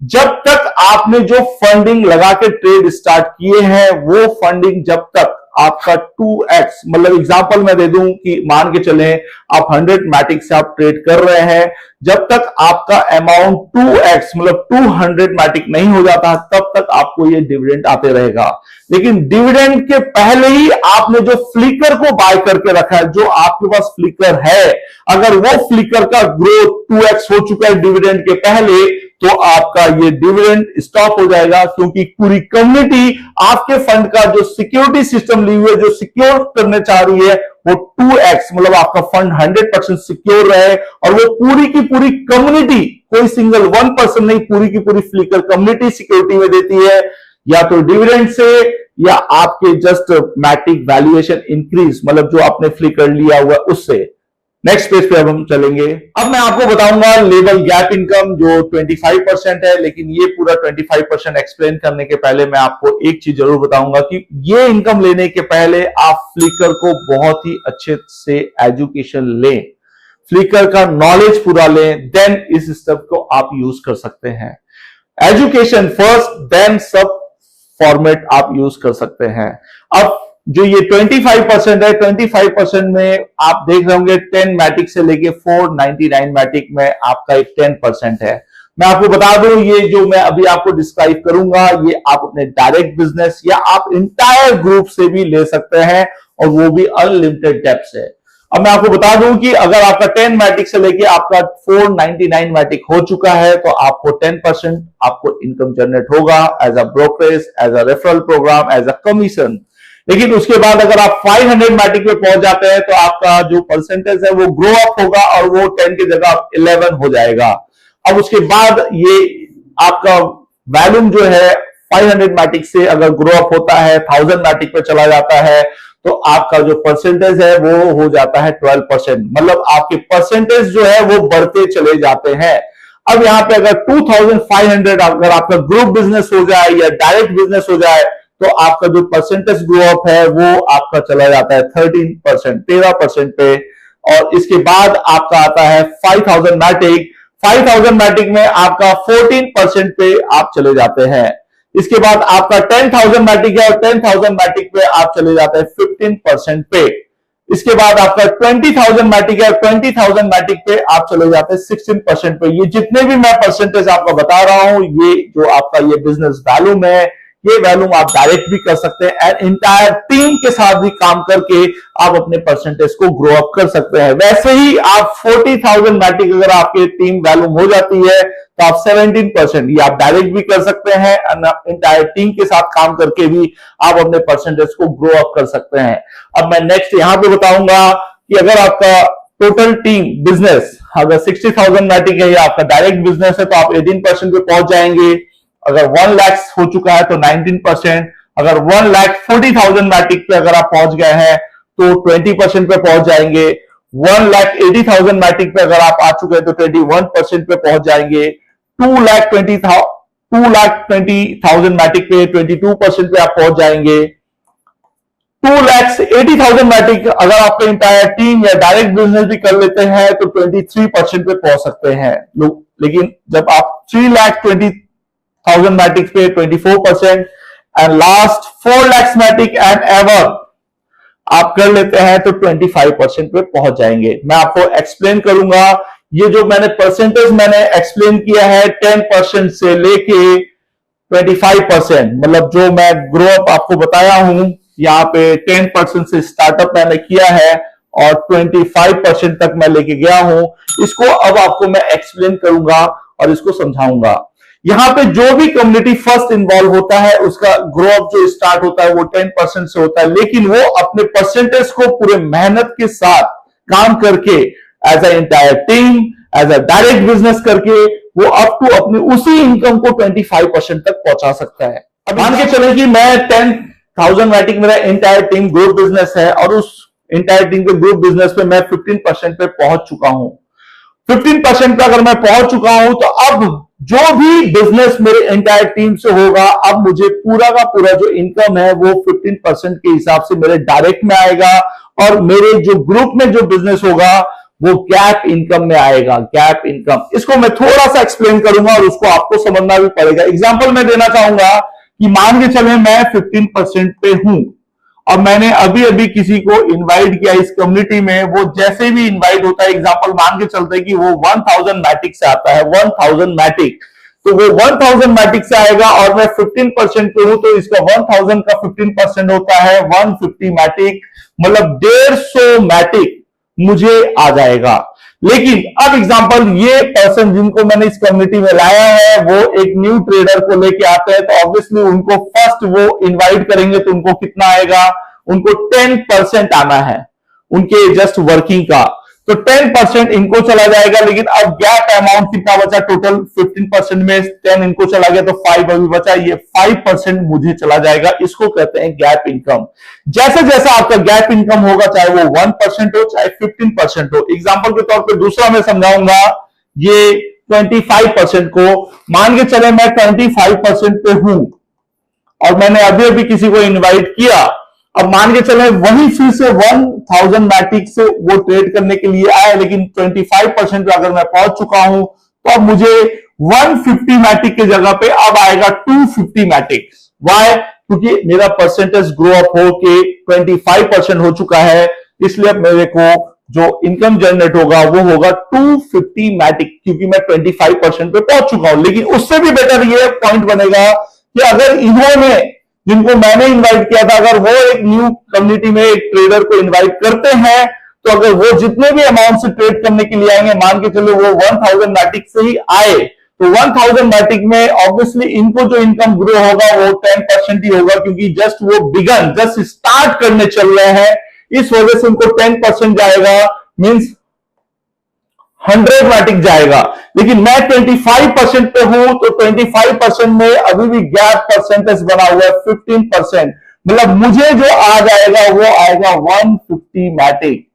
जब तक आपने जो फंडिंग लगा के ट्रेड स्टार्ट किए हैं वो फंडिंग जब तक आपका 2x, मतलब एग्जांपल मैं दे दूं कि मान के चले आप 100 मैटिक से आप ट्रेड कर रहे हैं, जब तक आपका अमाउंट 2x मतलब 200 मैटिक नहीं हो जाता तब तक आपको ये डिविडेंड आते रहेगा। लेकिन डिविडेंड के पहले ही आपने जो फ्लिकर को बाय करके रखा है, जो आपके पास फ्लिकर है, अगर वो फ्लिकर का ग्रोथ 2x हो चुका है डिविडेंड के पहले, तो आपका ये डिविडेंड स्टॉप हो जाएगा। क्योंकि पूरी कम्युनिटी आपके फंड का जो सिक्योरिटी सिस्टम ली हुई है, जो सिक्योर करने चाह रही है, वो 2x मतलब आपका फंड 100% सिक्योर रहे। और वो पूरी की पूरी कम्युनिटी, कोई सिंगल 1% नहीं, पूरी की पूरी फ्लिकर कम्युनिटी सिक्योरिटी में देती है, या तो डिविडेंड से या आपके जस्ट मैटिक वैल्यूएशन इंक्रीज, मतलब जो आपने फ्लिकर लिया हुआ उससे। नेक्स्ट पेज पे अब हम चलेंगे। अब मैं आपको बताऊंगा लेवल गैप इनकम जो 25% है। लेकिन ये पूरा 25% एक्सप्लेन करने के पहले मैं आपको एक चीज जरूर बताऊंगा कि ये इनकम लेने के पहले आप फ्लिकर को बहुत ही अच्छे से एजुकेशन लें, फ्लिकर का नॉलेज पूरा लें, देन इस स्टेप को आप यूज कर सकते हैं। एजुकेशन फर्स्ट, देन सब फॉर्मेट आप यूज कर सकते हैं। अब जो ये 25% है, 25% में आप देख रहे होंगे 10 मैटिक से लेके 499 मैटिक में आपका एक 10% है। मैं आपको बता दूं ये जो मैं अभी आपको डिस्क्राइब करूंगा ये आप अपने डायरेक्ट बिजनेस या आप इंटायर ग्रुप से भी ले सकते हैं और वो भी अनलिमिटेड डेप्थ से। अब मैं आपको बता दूं कि अगर आपका 10 मैटिक से लेके आपका 499 मैटिक हो चुका है तो आपको 10% आपको इनकम जनरेट होगा as a brokerage, as a referral program, as a commission. लेकिन उसके बाद अगर आप 500 मैटिक पे पहुंच जाते हैं तो आपका जो परसेंटेज है वो ग्रो अप होगा और वो 10 की जगह 11 हो जाएगा। अब उसके बाद ये आपका वैल्यूम जो है 500 मैटिक से अगर ग्रो अप होता है 1000 मैटिक पे चला जाता है तो आपका जो परसेंटेज है वो हो जाता है 12%। मतलब आपके परसेंटेज जो है वो बढ़ते चले जाते हैं। अब यहां पे अगर 2500 अगर आपका ग्रुप बिजनेस हो जाए या डायरेक्ट बिजनेस हो जाए तो आपका जो परसेंटेज ग्रो अप है वो आपका चला जाता है 13% पे। और इसके बाद आपका आता है 5000 मैटिक। 5000 मैटिक में आपका 14% पे आप चले जाते हैं। इसके बाद आपका 10,000 मैटिक है और 10,000 मैटिक पे आप चले जाते हैं 15% पे। इसके बाद आपका 20,000 मैटिक है, 20,000 मैटिक पे आप चले जाते हैं 16% पे। ये जितने भी मैं परसेंटेज आपको बता रहा हूं, ये जो आपका ये बिजनेस वॉल्यूम है, ये वॉल्यूम आप डायरेक्ट भी कर सकते हैं एंड इंटायर टीम के साथ भी काम करके आप अपने परसेंटेज को ग्रो अप कर सकते हैं। वैसे ही आप 40,000 मैटिक अगर आपकी टीम वॉल्यूम हो जाती है तो आप 17%, ये आप डायरेक्ट भी कर सकते हैं, इंटायर टीम के साथ काम करके भी आप अपने परसेंटेज को ग्रो अप कर सकते हैं। अब मैं नेक्स्ट यहां पे बताऊंगा कि अगर आपका टोटल टीम बिजनेस अगर 60,000 मैटिक है या आपका डायरेक्ट बिजनेस है तो आप 18% पे पहुंच जाएंगे। अगर 1 लाख हो चुका है तो 19%, अगर 1,40,000 मैटिक पे अगर आप पहुंच गए हैं तो 20% पे पहुंच जाएंगे। 1,80,000 मैटिक पे अगर आप आ चुके हैं तो 21% पे पहुंच जाएंगे। 2,20,000 मैटिक पे 22% पे आप पहुंच जाएंगे। 2,80,000 मैटिक अगर आपका इंटायर टीम या डायरेक्ट बिजनेस भी कर लेते हैं तो 23% पे पहुंच सकते हैं लोग। लेकिन जब आप 3,20,000 मैटिक पे 24% and last 4 lakh Matic and ever आप कर लेते हैं तो 25% पे पहुंच जाएंगे। मैं आपको एक्सप्लेन करूंगा। ये जो मैंने परसेंटेज मैंने एक्सप्लेन किया है 10% से लेके 25%, मतलब जो मैं ग्रो अप आपको बताया हूं, यहाँ पे 10% से स्टार्टअप मैंने किया है और 25% तक मैं लेके गया हूं। इसको अब आपको मैं एक्सप्लेन करूंगा और इसको समझाऊंगा। यहां पे जो भी कम्युनिटी फर्स्ट इन्वॉल्व होता है उसका ग्रो अप जो स्टार्ट होता है वो 10% से होता है, लेकिन वो अपने परसेंटेज को पूरे मेहनत के साथ काम करके as a entire team, as a direct business करके वो अप टू अपनी उसी इनकम को 25% तक पहुंचा सकता है। अब मान के चले कि मैं 10,000 मैटिक मेरा एंटायर टीम ग्रुप बिजनेस है और उस एंटायर टीम के ग्रुप बिजनेस पे मैं 15% पे पहुंच चुका हूं। 15% पे अगर मैं पहुंच चुका हूं तो अब जो भी बिजनेस मेरे एंटायर टीम से होगा, अब मुझे पूरा का पूरा जो इनकम है वो 15% के हिसाब से मेरे डायरेक्ट में आएगा और मेरे जो ग्रुप में जो बिजनेस होगा वो गैप इनकम में आएगा। गैप इनकम, इसको मैं थोड़ा सा एक्सप्लेन करूंगा और उसको आपको समझना भी पड़ेगा। एग्जांपल मैं देना चाहूंगा कि मान के चले मैं 15% पे हूं और मैंने अभी अभी किसी को इनवाइट किया इस कम्युनिटी में। वो जैसे भी इनवाइट होता है, एग्जांपल मान के चलते हैं कि वो 1000 मैटिक से आता है, 1000 मैटिक, तो वो 1000 मैटिक से आएगा और मैं 15% पे हूं तो इसका 1000 का 15% होता है 150 मैटिक, मतलब 150 मैटिक मुझे आ जाएगा। लेकिन अब एग्जांपल ये पर्सन जिनको मैंने इस कम्युनिटी में लाया है वो एक न्यू ट्रेडर को लेके आते हैं तो ऑब्वियसली उनको फर्स्ट वो इनवाइट करेंगे तो उनको कितना आएगा, उनको 10% आना है उनके जस्ट वर्किंग का, तो 10% इनको चला जाएगा। लेकिन अब गैप अमाउंट कितना बचा, टोटल 15% में 10 इनको चला गया तो 5 अभी बचा, ये 5% मुझे चला जाएगा। इसको कहते हैं गैप इनकम। जैसे जैसा आपका गैप इनकम होगा, चाहे वो 1% हो चाहे 15% हो। एग्जांपल के तौर पे दूसरा मैं समझाऊंगा, ये 25% को मान के चले मैं 25% पे हूं और मैंने अभी अभी किसी को इन्वाइट किया। अब मान के चले वही फिर से 1000 मैटिक से वो ट्रेड करने के लिए आए, लेकिन 25% पे अगर मैं पहुंच चुका हूं तो अब मुझे 150 मैटिक की जगह पे अब आएगा 250 मैटिक। वाई? क्योंकि मेरा परसेंटेज ग्रो अप हो के 25% हो चुका है, इसलिए अब मेरे को जो इनकम जनरेट होगा वो होगा 250 मैटिक, क्योंकि मैं 25% पे पहुंच चुका हूं। लेकिन उससे भी बेटर ये पॉइंट बनेगा कि अगर इन्होंने, जिनको मैंने इनवाइट किया था, अगर वो एक न्यू कम्युनिटी में एक ट्रेडर को इनवाइट करते हैं तो अगर वो जितने भी अमाउंट से ट्रेड करने के लिए आएंगे, मान के चलो वो 1000 मैटिक से ही आए, तो 1000 मैटिक में ऑब्वियसली इनको जो इनकम ग्रो होगा वो 10% ही होगा, क्योंकि जस्ट वो बिगन जस्ट स्टार्ट करने चल रहे हैं, इस वजह से उनको 10% जाएगा, मींस 100 मैटिक जाएगा। लेकिन मैं 25% पे हूं तो 25% में अभी भी गैप परसेंटेज बना हुआ है 15%, मतलब मुझे जो आ जाएगा वो आएगा 150 मैटिक।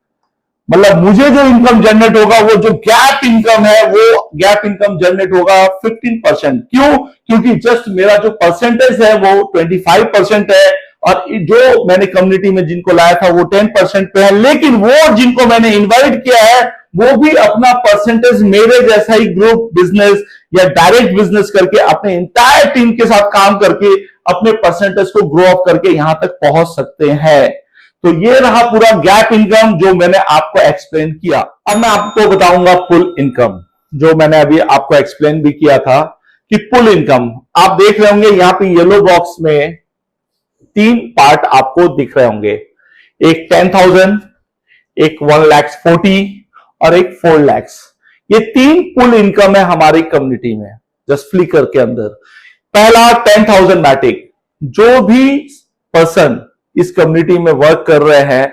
मतलब मुझे जो इनकम जनरेट होगा, वो जो गैप इनकम है, वो गैप इनकम जनरेट होगा 15%। क्यों? क्योंकि जस्ट मेरा जो परसेंटेज है वो 25% है और जो मैंने कम्युनिटी में जिनको लाया था वो 10% पे है। लेकिन वो जिनको मैंने इनवाइट किया है वो भी अपना परसेंटेज मेरे जैसा ही ग्रुप बिजनेस या डायरेक्ट बिजनेस करके अपने इंटायर टीम के साथ काम करके अपने परसेंटेज को ग्रो अप करके यहां तक पहुंच सकते हैं। तो ये रहा पूरा गैप इनकम जो मैंने आपको एक्सप्लेन किया। अब मैं आपको बताऊंगा पुल इनकम, जो मैंने अभी आपको एक्सप्लेन भी किया था कि पुल इनकम आप देख रहे होंगे यहां पे येलो बॉक्स में 3 पार्ट आपको दिख रहे होंगे, एक 10,000, एक 1,40,000 और एक 4 लाख। ये 3 पुल इनकम है हमारी कम्युनिटी में जस्ट फ्लिकर के अंदर। पहला 10,000 मैटिक, जो भी पर्सन इस कम्युनिटी में वर्क कर रहे हैं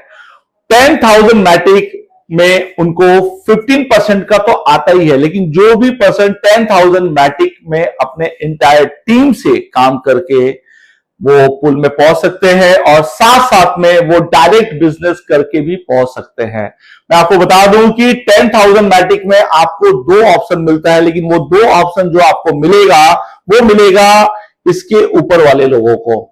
10,000 मैटिक में उनको 15% का तो आता ही है, लेकिन जो भी पर्सन 10,000 मैटिक में अपने इंटायर टीम से काम करके वो पुल में पहुंच सकते हैं और साथ साथ में वो डायरेक्ट बिजनेस करके भी पहुंच सकते हैं। मैं आपको बता दूं कि 10,000 मैटिक में आपको 2 ऑप्शन मिलता है, लेकिन वो 2 ऑप्शन जो आपको मिलेगा वो मिलेगा इसके ऊपर वाले लोगों को।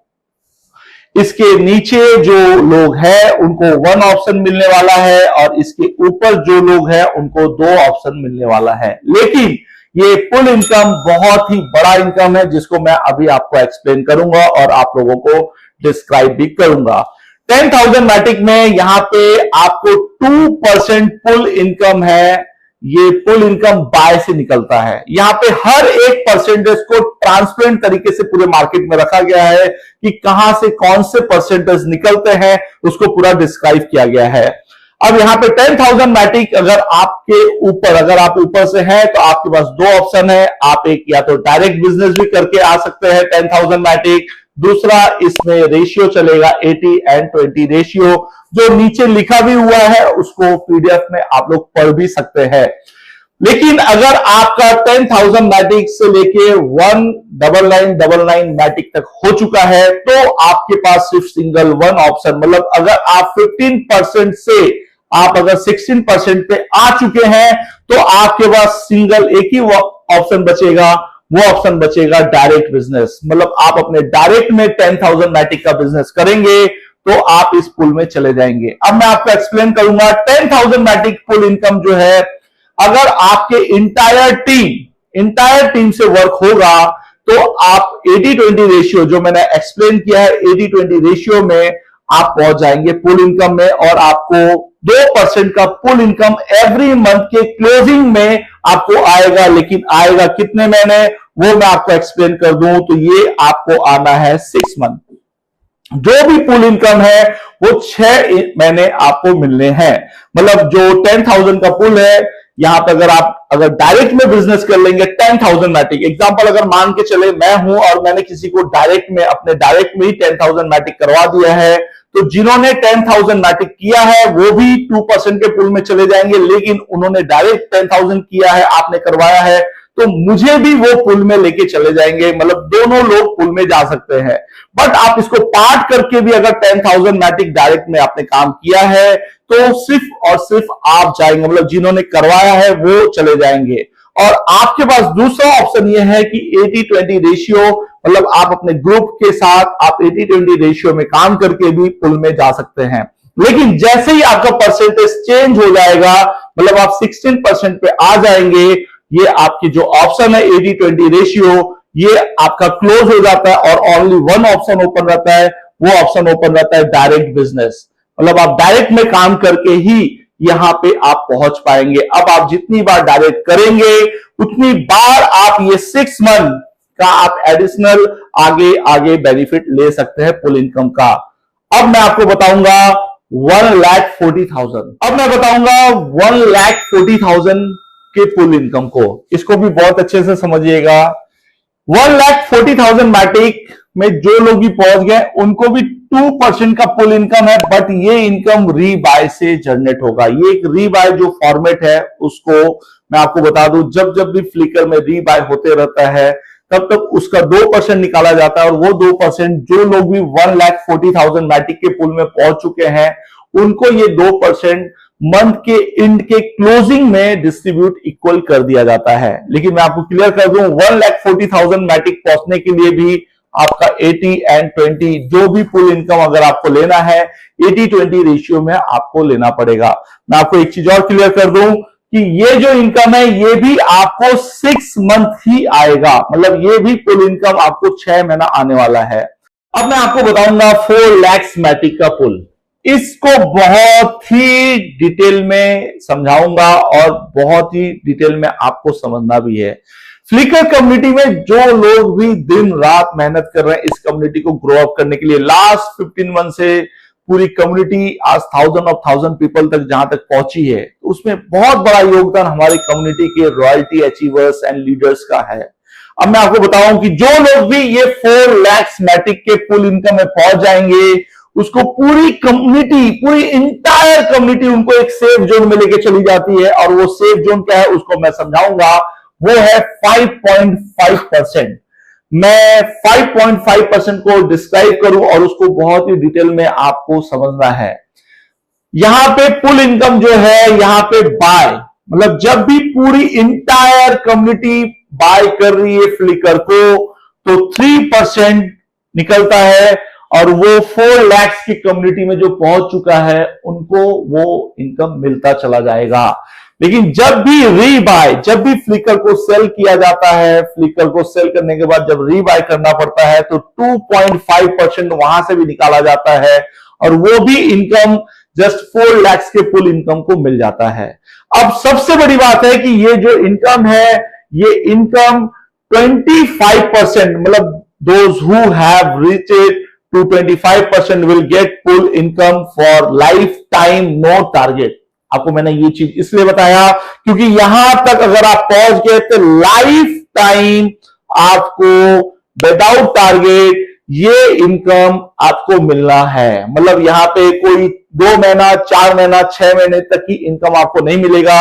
इसके नीचे जो लोग हैं उनको 1 ऑप्शन मिलने वाला है और इसके ऊपर जो लोग हैं उनको 2 ऑप्शन मिलने वाला है। लेकिन ये पुल इनकम बहुत ही बड़ा इनकम है जिसको मैं अभी आपको एक्सप्लेन करूंगा और आप लोगों को डिस्क्राइब भी करूंगा। 10,000 मैटिक में यहां पे आपको 2% पुल इनकम है। ये पुल इनकम बाय से निकलता है। यहां पे हर एक परसेंटेज को ट्रांसपेरेंट तरीके से पूरे मार्केट में रखा गया है कि कहां से कौन से परसेंटेज निकलते हैं, उसको पूरा डिस्क्राइब किया गया है। अब यहां पे 10,000 मैटिक अगर आप ऊपर से हैं तो आपके पास 2 ऑप्शन है। आप एक या तो डायरेक्ट बिजनेस भी करके आ सकते हैं 10,000 मैटिक, दूसरा इसमें रेशियो चलेगा 80-20 रेशियो, जो नीचे लिखा भी हुआ है उसको पीडीएफ में आप लोग पढ़ भी सकते हैं। लेकिन अगर आपका 10,000 मैटिक से लेके 19999 मैटिक तक हो चुका है तो आपके पास सिर्फ सिंगल 1 ऑप्शन, मतलब अगर आप 15% से आप अगर 16% पे आ चुके हैं तो आपके पास सिंगल एक ही ऑप्शन बचेगा, वो ऑप्शन बचेगा डायरेक्ट बिजनेस। मतलब आप अपने डायरेक्ट में 10,000 मैटिक का बिजनेस करेंगे तो आप इस पुल में चले जाएंगे। अब मैं आपको एक्सप्लेन करूंगा 10,000 मैटिक पुल इनकम जो है, अगर आपके इंटायर टीम से वर्क होगा तो आप 80-20 रेशियो जो मैंने एक्सप्लेन किया है 80-20 रेशियो में आप पहुंच जाएंगे पुल इनकम में और आपको 2% का पुल इनकम एवरी मंथ के क्लोजिंग में आपको आएगा। लेकिन आएगा कितने महीने वो मैं आपको एक्सप्लेन कर दूं तो ये आपको आना है 6 मंथ। जो भी पुल इनकम है वो 6 महीने आपको मिलने हैं। मतलब जो 10,000 का पुल है यहां पर अगर डायरेक्ट में बिजनेस कर लेंगे 10,000 मैटिक, एग्जांपल अगर मान के चले मैं हूं और मैंने किसी को अपने डायरेक्ट में ही 10,000 मैटिक करवा दिया है तो जिन्होंने 10,000 मैटिक किया है वो भी 2% के पुल में चले जाएंगे, लेकिन उन्होंने डायरेक्ट 10,000 किया है, आपने करवाया है तो मुझे भी वो पुल में लेके चले जाएंगे। मतलब दोनों लोग पुल में जा सकते हैं। बट आप इसको पार्ट करके भी अगर 10,000 मैटिक डायरेक्ट में आपने काम किया है तो सिर्फ और सिर्फ आप जाएंगे, मतलब जिन्होंने करवाया है वो चले जाएंगे। और आपके पास दूसरा ऑप्शन ये है कि 80-20 रेशियो, मतलब आप अपने ग्रुप के साथ आप 80-20 रेशियो में काम करके भी पुल में जा सकते हैं। लेकिन जैसे ही आपका परसेंटेज चेंज हो जाएगा, मतलब आप 16% पे आ जाएंगे, ये आपकी जो ऑप्शन है 80-20 रेशियो ये आपका क्लोज हो जाता है और ओनली 1 ऑप्शन ओपन रहता है। वो ऑप्शन ओपन रहता है डायरेक्ट बिजनेस, मतलब आप डायरेक्ट में काम करके ही यहां पे आप पहुंच पाएंगे। अब आप जितनी बार डायरेक्ट करेंगे उतनी बार आप ये 6 मंथ का आप एडिशनल आगे बेनिफिट ले सकते हैं पुल इनकम का। अब मैं आपको बताऊंगा 1,40,000। अब मैं बताऊंगा 1,40,000 के पुल इनकम को, इसको भी बहुत अच्छे से समझिएगा। 1,40,000 मैटिक में जो लोग भी पहुंच गए उनको भी 2% का पुल इनकम है, बट ये इनकम रीबाय से जनरेट होगा। ये एक रीबाय जो फॉर्मेट है उसको मैं आपको बता दूं, जब भी फ्लिकर में रीबाय होते रहता है तब तक उसका 2% निकाला जाता है और वो 2% जो लोग भी 1,40,000 मैटिक के पुल में पहुंच चुके हैं उनको ये 2% मंथ के एंड के क्लोजिंग में डिस्ट्रीब्यूट इक्वल कर दिया जाता है। लेकिन मैं आपको क्लियर कर दूं 1,40,000 मैटिक पहुंचने के लिए भी आपका 80-20 जो भी पुल इनकम अगर आपको लेना है 80-20 रेशियो में आपको लेना पड़ेगा। मैं आपको एक चीज और क्लियर कर दूं कि ये जो इनकम है ये भी आपको 6 मंथ ही आएगा, मतलब ये भी पुल इनकम आपको 6 महीना आने वाला है। अब मैं आपको बताऊंगा 4 लाख मैटिक का पुल। इसको बहुत ही डिटेल में समझाऊंगा और बहुत ही डिटेल में आपको समझना भी है। फ्लिकर कम्युनिटी में जो लोग भी दिन रात मेहनत कर रहे हैं इस कम्युनिटी को ग्रो अप करने के लिए, लास्ट 15 मंथ से पूरी कम्युनिटी आज 1000 पीपल तक जहां तक पहुंची है, तो उसमें बहुत बड़ा योगदान हमारी कम्युनिटी के रॉयल्टी अचीवर्स एंड लीडर्स का है। अब मैं आपको बताऊं कि जो लोग भी ये 4 लाख मैटिक के फुल इनकम में पहुंच जाएंगे, उसको पूरी कम्युनिटी, पूरी इंटायर कम्युनिटी उनको एक सेफ जोन में लेके चली जाती है। और वो सेफ जोन क्या है उसको मैं समझाऊंगा। वो है 5.5%। मैं 5.5% को डिस्क्राइब करूं और उसको बहुत ही डिटेल में आपको समझना है। यहां पे पुल इनकम जो है, यहां पे बाय, मतलब जब भी पूरी इंटायर कम्युनिटी बाय कर रही है फ्लिकर को, तो 3% निकलता है और वो 4 लाख की कम्युनिटी में जो पहुंच चुका है उनको वो इनकम मिलता चला जाएगा। लेकिन जब भी रीबाय, जब भी फ्लिकर को सेल किया जाता है, फ्लिकर को सेल करने के बाद जब रीबाय करना पड़ता है, तो 2.5% वहां से भी निकाला जाता है और वो भी इनकम जस्ट 4 लाख के फुल इनकम को मिल जाता है। अब सबसे बड़ी बात है कि ये जो इनकम है, ये इनकम 25%, मतलब those who have reached to 25% will get full income for lifetime, no target। आपको मैंने ये चीज इसलिए बताया क्योंकि यहां तक अगर आप पहुंच गए तो लाइफ टाइम आपको विदाउट टारगेट ये इनकम आपको मिलना है। मतलब यहां पे कोई 2 महीना, 4 महीना, 6 महीने तक की इनकम आपको नहीं मिलेगा।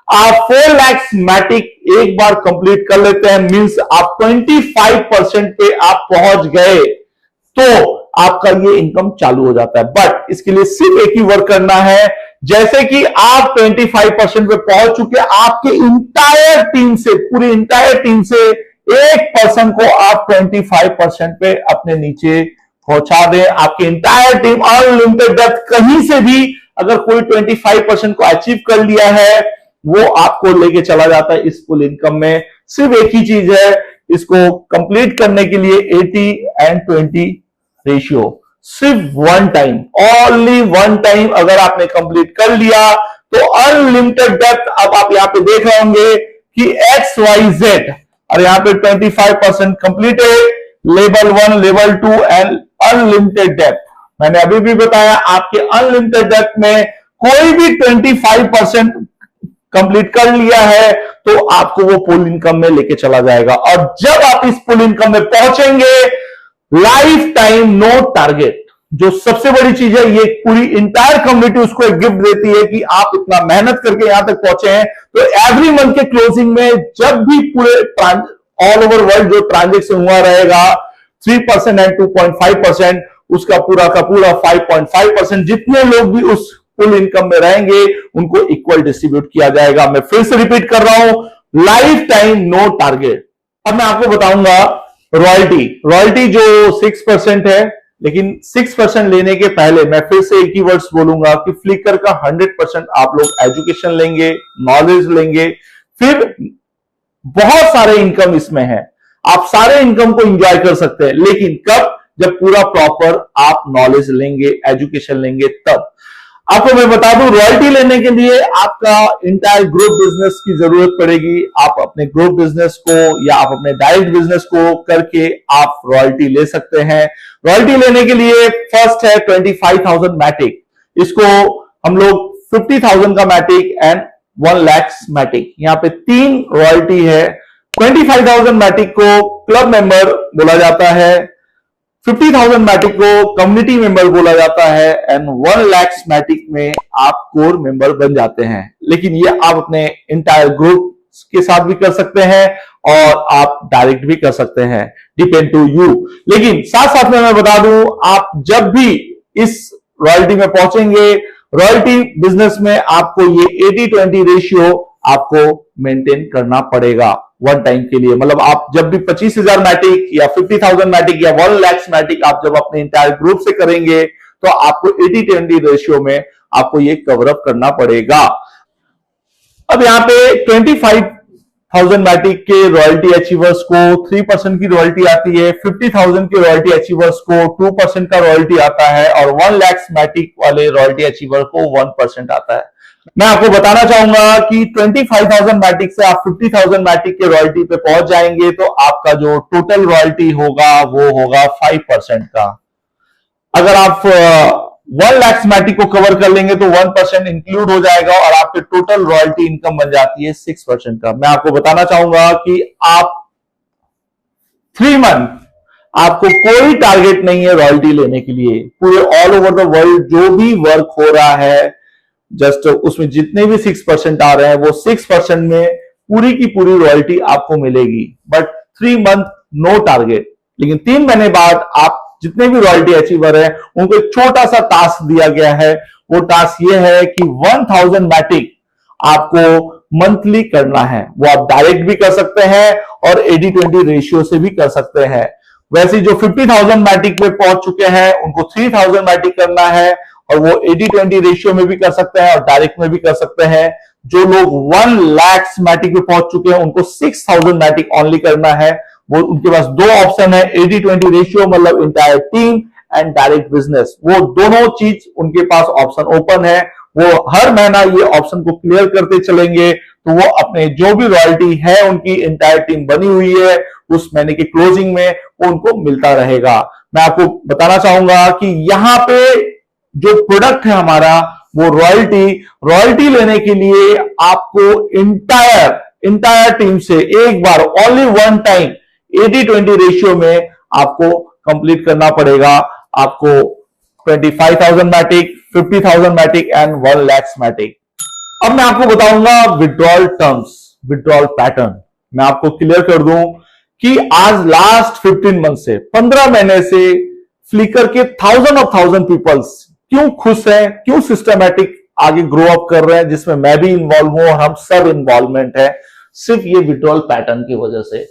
आप 4 लाख मैटिक एक बार कंप्लीट कर लेते हैं, मींस आप 25% पे आप पहुंच गए तो आपका ये इनकम चालू हो जाता है। बट इसके लिए सिर्फ एक ही वर्क करना है। जैसे कि आप 25% पे पहुंच चुके, आपके इंटायर टीम से, पूरी इंटायर टीम से 1% को आप 25% पे अपने नीचे पहुंचा दें। आपकी इंटायर टीम अनलिमिटेड डेप्थ कहीं से भी अगर कोई 25% को अचीव कर लिया है, वो आपको लेके चला जाता है इस फुल इनकम में। सिर्फ एक ही चीज है, इसको कंप्लीट करने के लिए 80-20 रेशियो, सिर्फ 1 टाइम, ओनली 1 टाइम अगर आपने कंप्लीट कर लिया तो अनलिमिटेड डेप्थ। अब आप यहां पे देख रहे होंगे कि XYZ और यहां पे 25% completed, level 1, level 2 and unlimited depth. मैंने अभी भी बताया आपके अनलिमिटेड डेप्थ में कोई भी 25% कंप्लीट कर लिया है तो आपको वो फुल इनकम में लेके चला जाएगा। और जब आप इस फुल इनकम में पहुंचेंगे, लाइफ टाइम नो टारगेट, जो सबसे बड़ी चीज है, ये पूरी इंटायर कम्युनिटी उसको एक गिफ्ट देती है कि आप इतना मेहनत करके यहां तक पहुंचे हैं। तो एवरी मंथ के क्लोजिंग में जब भी पूरे ऑल ओवर वर्ल्ड जो ट्रांजेक्शन हुआ रहेगा 3% एंड 2.5%, उसका पूरा का पूरा 5.5%, जितने लोग भी उस फुल इनकम में रहेंगे उनको इक्वल डिस्ट्रीब्यूट किया जाएगा। मैं फिर से रिपीट कर रहा हूं, लाइफ टाइम नो टारगेट। अब मैं आपको बताऊंगा रॉयल्टी जो 6% है, लेकिन 6% लेने के पहले मैं फिर से एक ही वर्ड्स बोलूंगा कि फ्लिकर का 100% आप लोग एजुकेशन लेंगे, नॉलेज लेंगे, फिर बहुत सारे इनकम इसमें है, आप सारे इनकम को एंजॉय कर सकते हैं। लेकिन कब? जब पूरा प्रॉपर आप नॉलेज लेंगे, एजुकेशन लेंगे, तब। आपको मैं बता दूं, रॉयल्टी लेने के लिए आपका इंटायर ग्रुप बिजनेस की जरूरत पड़ेगी। आप अपने ग्रुप बिजनेस को या आप अपने डायरेक्ट बिजनेस को करके आप रॉयल्टी ले सकते हैं। रॉयल्टी लेने के लिए फर्स्ट है 25,000 मैटिक, इसको हम लोग 50,000 का मैटिक एंड 1 लाख मैटिक, यहाँ पे 3 रॉयल्टी है। 25,000 मैटिक को क्लब मेंबर बोला जाता है, 50,000 मैटिक को कम्युनिटी मेंबर बोला जाता है एंड 1 लाख मैटिक में आप कोर मेंबर बन जाते हैं। लेकिन ये आप अपने इंटायर ग्रुप के साथ भी कर सकते हैं और आप डायरेक्ट भी कर सकते हैं, डिपेंड टू यू। लेकिन साथ साथ में मैं बता दूं, आप जब भी इस रॉयल्टी में पहुंचेंगे, रॉयल्टी बिजनेस में आपको ये 80-20 रेशियो आपको मेंटेन करना पड़ेगा 1 टाइम के लिए। मतलब आप जब भी 25,000 मैटिक या 50,000 मैटिक या 1 लाख मैटिक आप जब अपने इंटायर ग्रुप से करेंगे तो आपको 80-20 रेशियो में आपको ये कवर अप करना पड़ेगा। अब यहां पे 1000 मैटिक के रॉयल्टी अचीवर्स को 3% की रॉयल्टी आती है, 50,000 के रॉयल्टी अचीवर्स को 2% का रॉयल्टी आता है और 1 लाख मैटिक वाले रॉयल्टी अचीवर को 1% आता है। मैं आपको बताना चाहूंगा कि 25,000 मैटिक से आप 50,000 मैटिक के रॉयल्टी पे पहुंच जाएंगे तो आपका जो टोटल रॉयल्टी होगा वो होगा 5% का। अगर आप 1 लाख मैटिक को कवर कर लेंगे तो 1% इंक्लूड हो जाएगा और आपके टोटल रॉयल्टी इनकम बन जाती है 6% का। मैं आपको बताना चाहूंगा कि आप 3 मंथ आपको कोई टारगेट नहीं है रॉयल्टी लेने के लिए। पूरे ऑल ओवर द वर्ल्ड जो भी वर्क हो रहा है, जस्ट उसमें जितने भी 6% आ रहे हैं वो 6% में पूरी की पूरी रॉयल्टी आपको मिलेगी। बट 3 मंथ नो टारगेट, लेकिन 3 महीने बाद आप जितने भी रॉयल्टी अचीवर है उनको एक छोटा सा टास्क दिया गया है। वो टास्क ये है कि 1000 मैटिक आपको मंथली करना है। वो आप डायरेक्ट भी कर सकते हैं और 80-20 रेशियो से भी कर सकते हैं। वैसे जो 50,000 मैटिक पे पहुंच चुके हैं उनको 3000 मैटिक करना है और वो 80-20 रेशियो में भी कर सकते हैं और डायरेक्ट में भी कर सकते हैं। जो लोग 1 लाख मैटिक पे पहुंच चुके हैं उनको 6000 मैटिक ओनली करना है। वो उनके पास 2 ऑप्शन है, 80-20 रेशियो मतलब entire team and direct business. वो दोनों चीज उनके पास ऑप्शन ओपन है। वो हर महीना ये ऑप्शन को क्लियर करते चलेंगे तो वो अपने जो भी रॉयल्टी है उनकी इंटायर टीम बनी हुई है उस महीने की क्लोजिंग में वो उनको मिलता रहेगा। मैं आपको बताना चाहूंगा कि यहाँ पे जो प्रोडक्ट है हमारा वो रॉयल्टी लेने के लिए आपको इंटायर टीम से एक बार ओनली 1 टाइम 80-20 रेशियो में आपको कंप्लीट करना पड़ेगा। आपको 25,000 मैटिक, 50,000 मैटिक एंड 1 लाख मैटिक। अब मैं आपको बताऊंगा विड्रॉल टर्म्स, विड्रॉल पैटर्न। मैं आपको क्लियर कर दूं कि आज लास्ट 15 मंथ से 15 महीने से फ्लिकर के 1000 पीपल्स क्यों खुश हैं, क्यों सिस्टमैटिक आगे ग्रो अप कर रहे हैं, जिसमें मैं भी इन्वॉल्व हूं और हम सब इन्वॉल्वमेंट है, सिर्फ ये विड्रॉल पैटर्न की वजह से।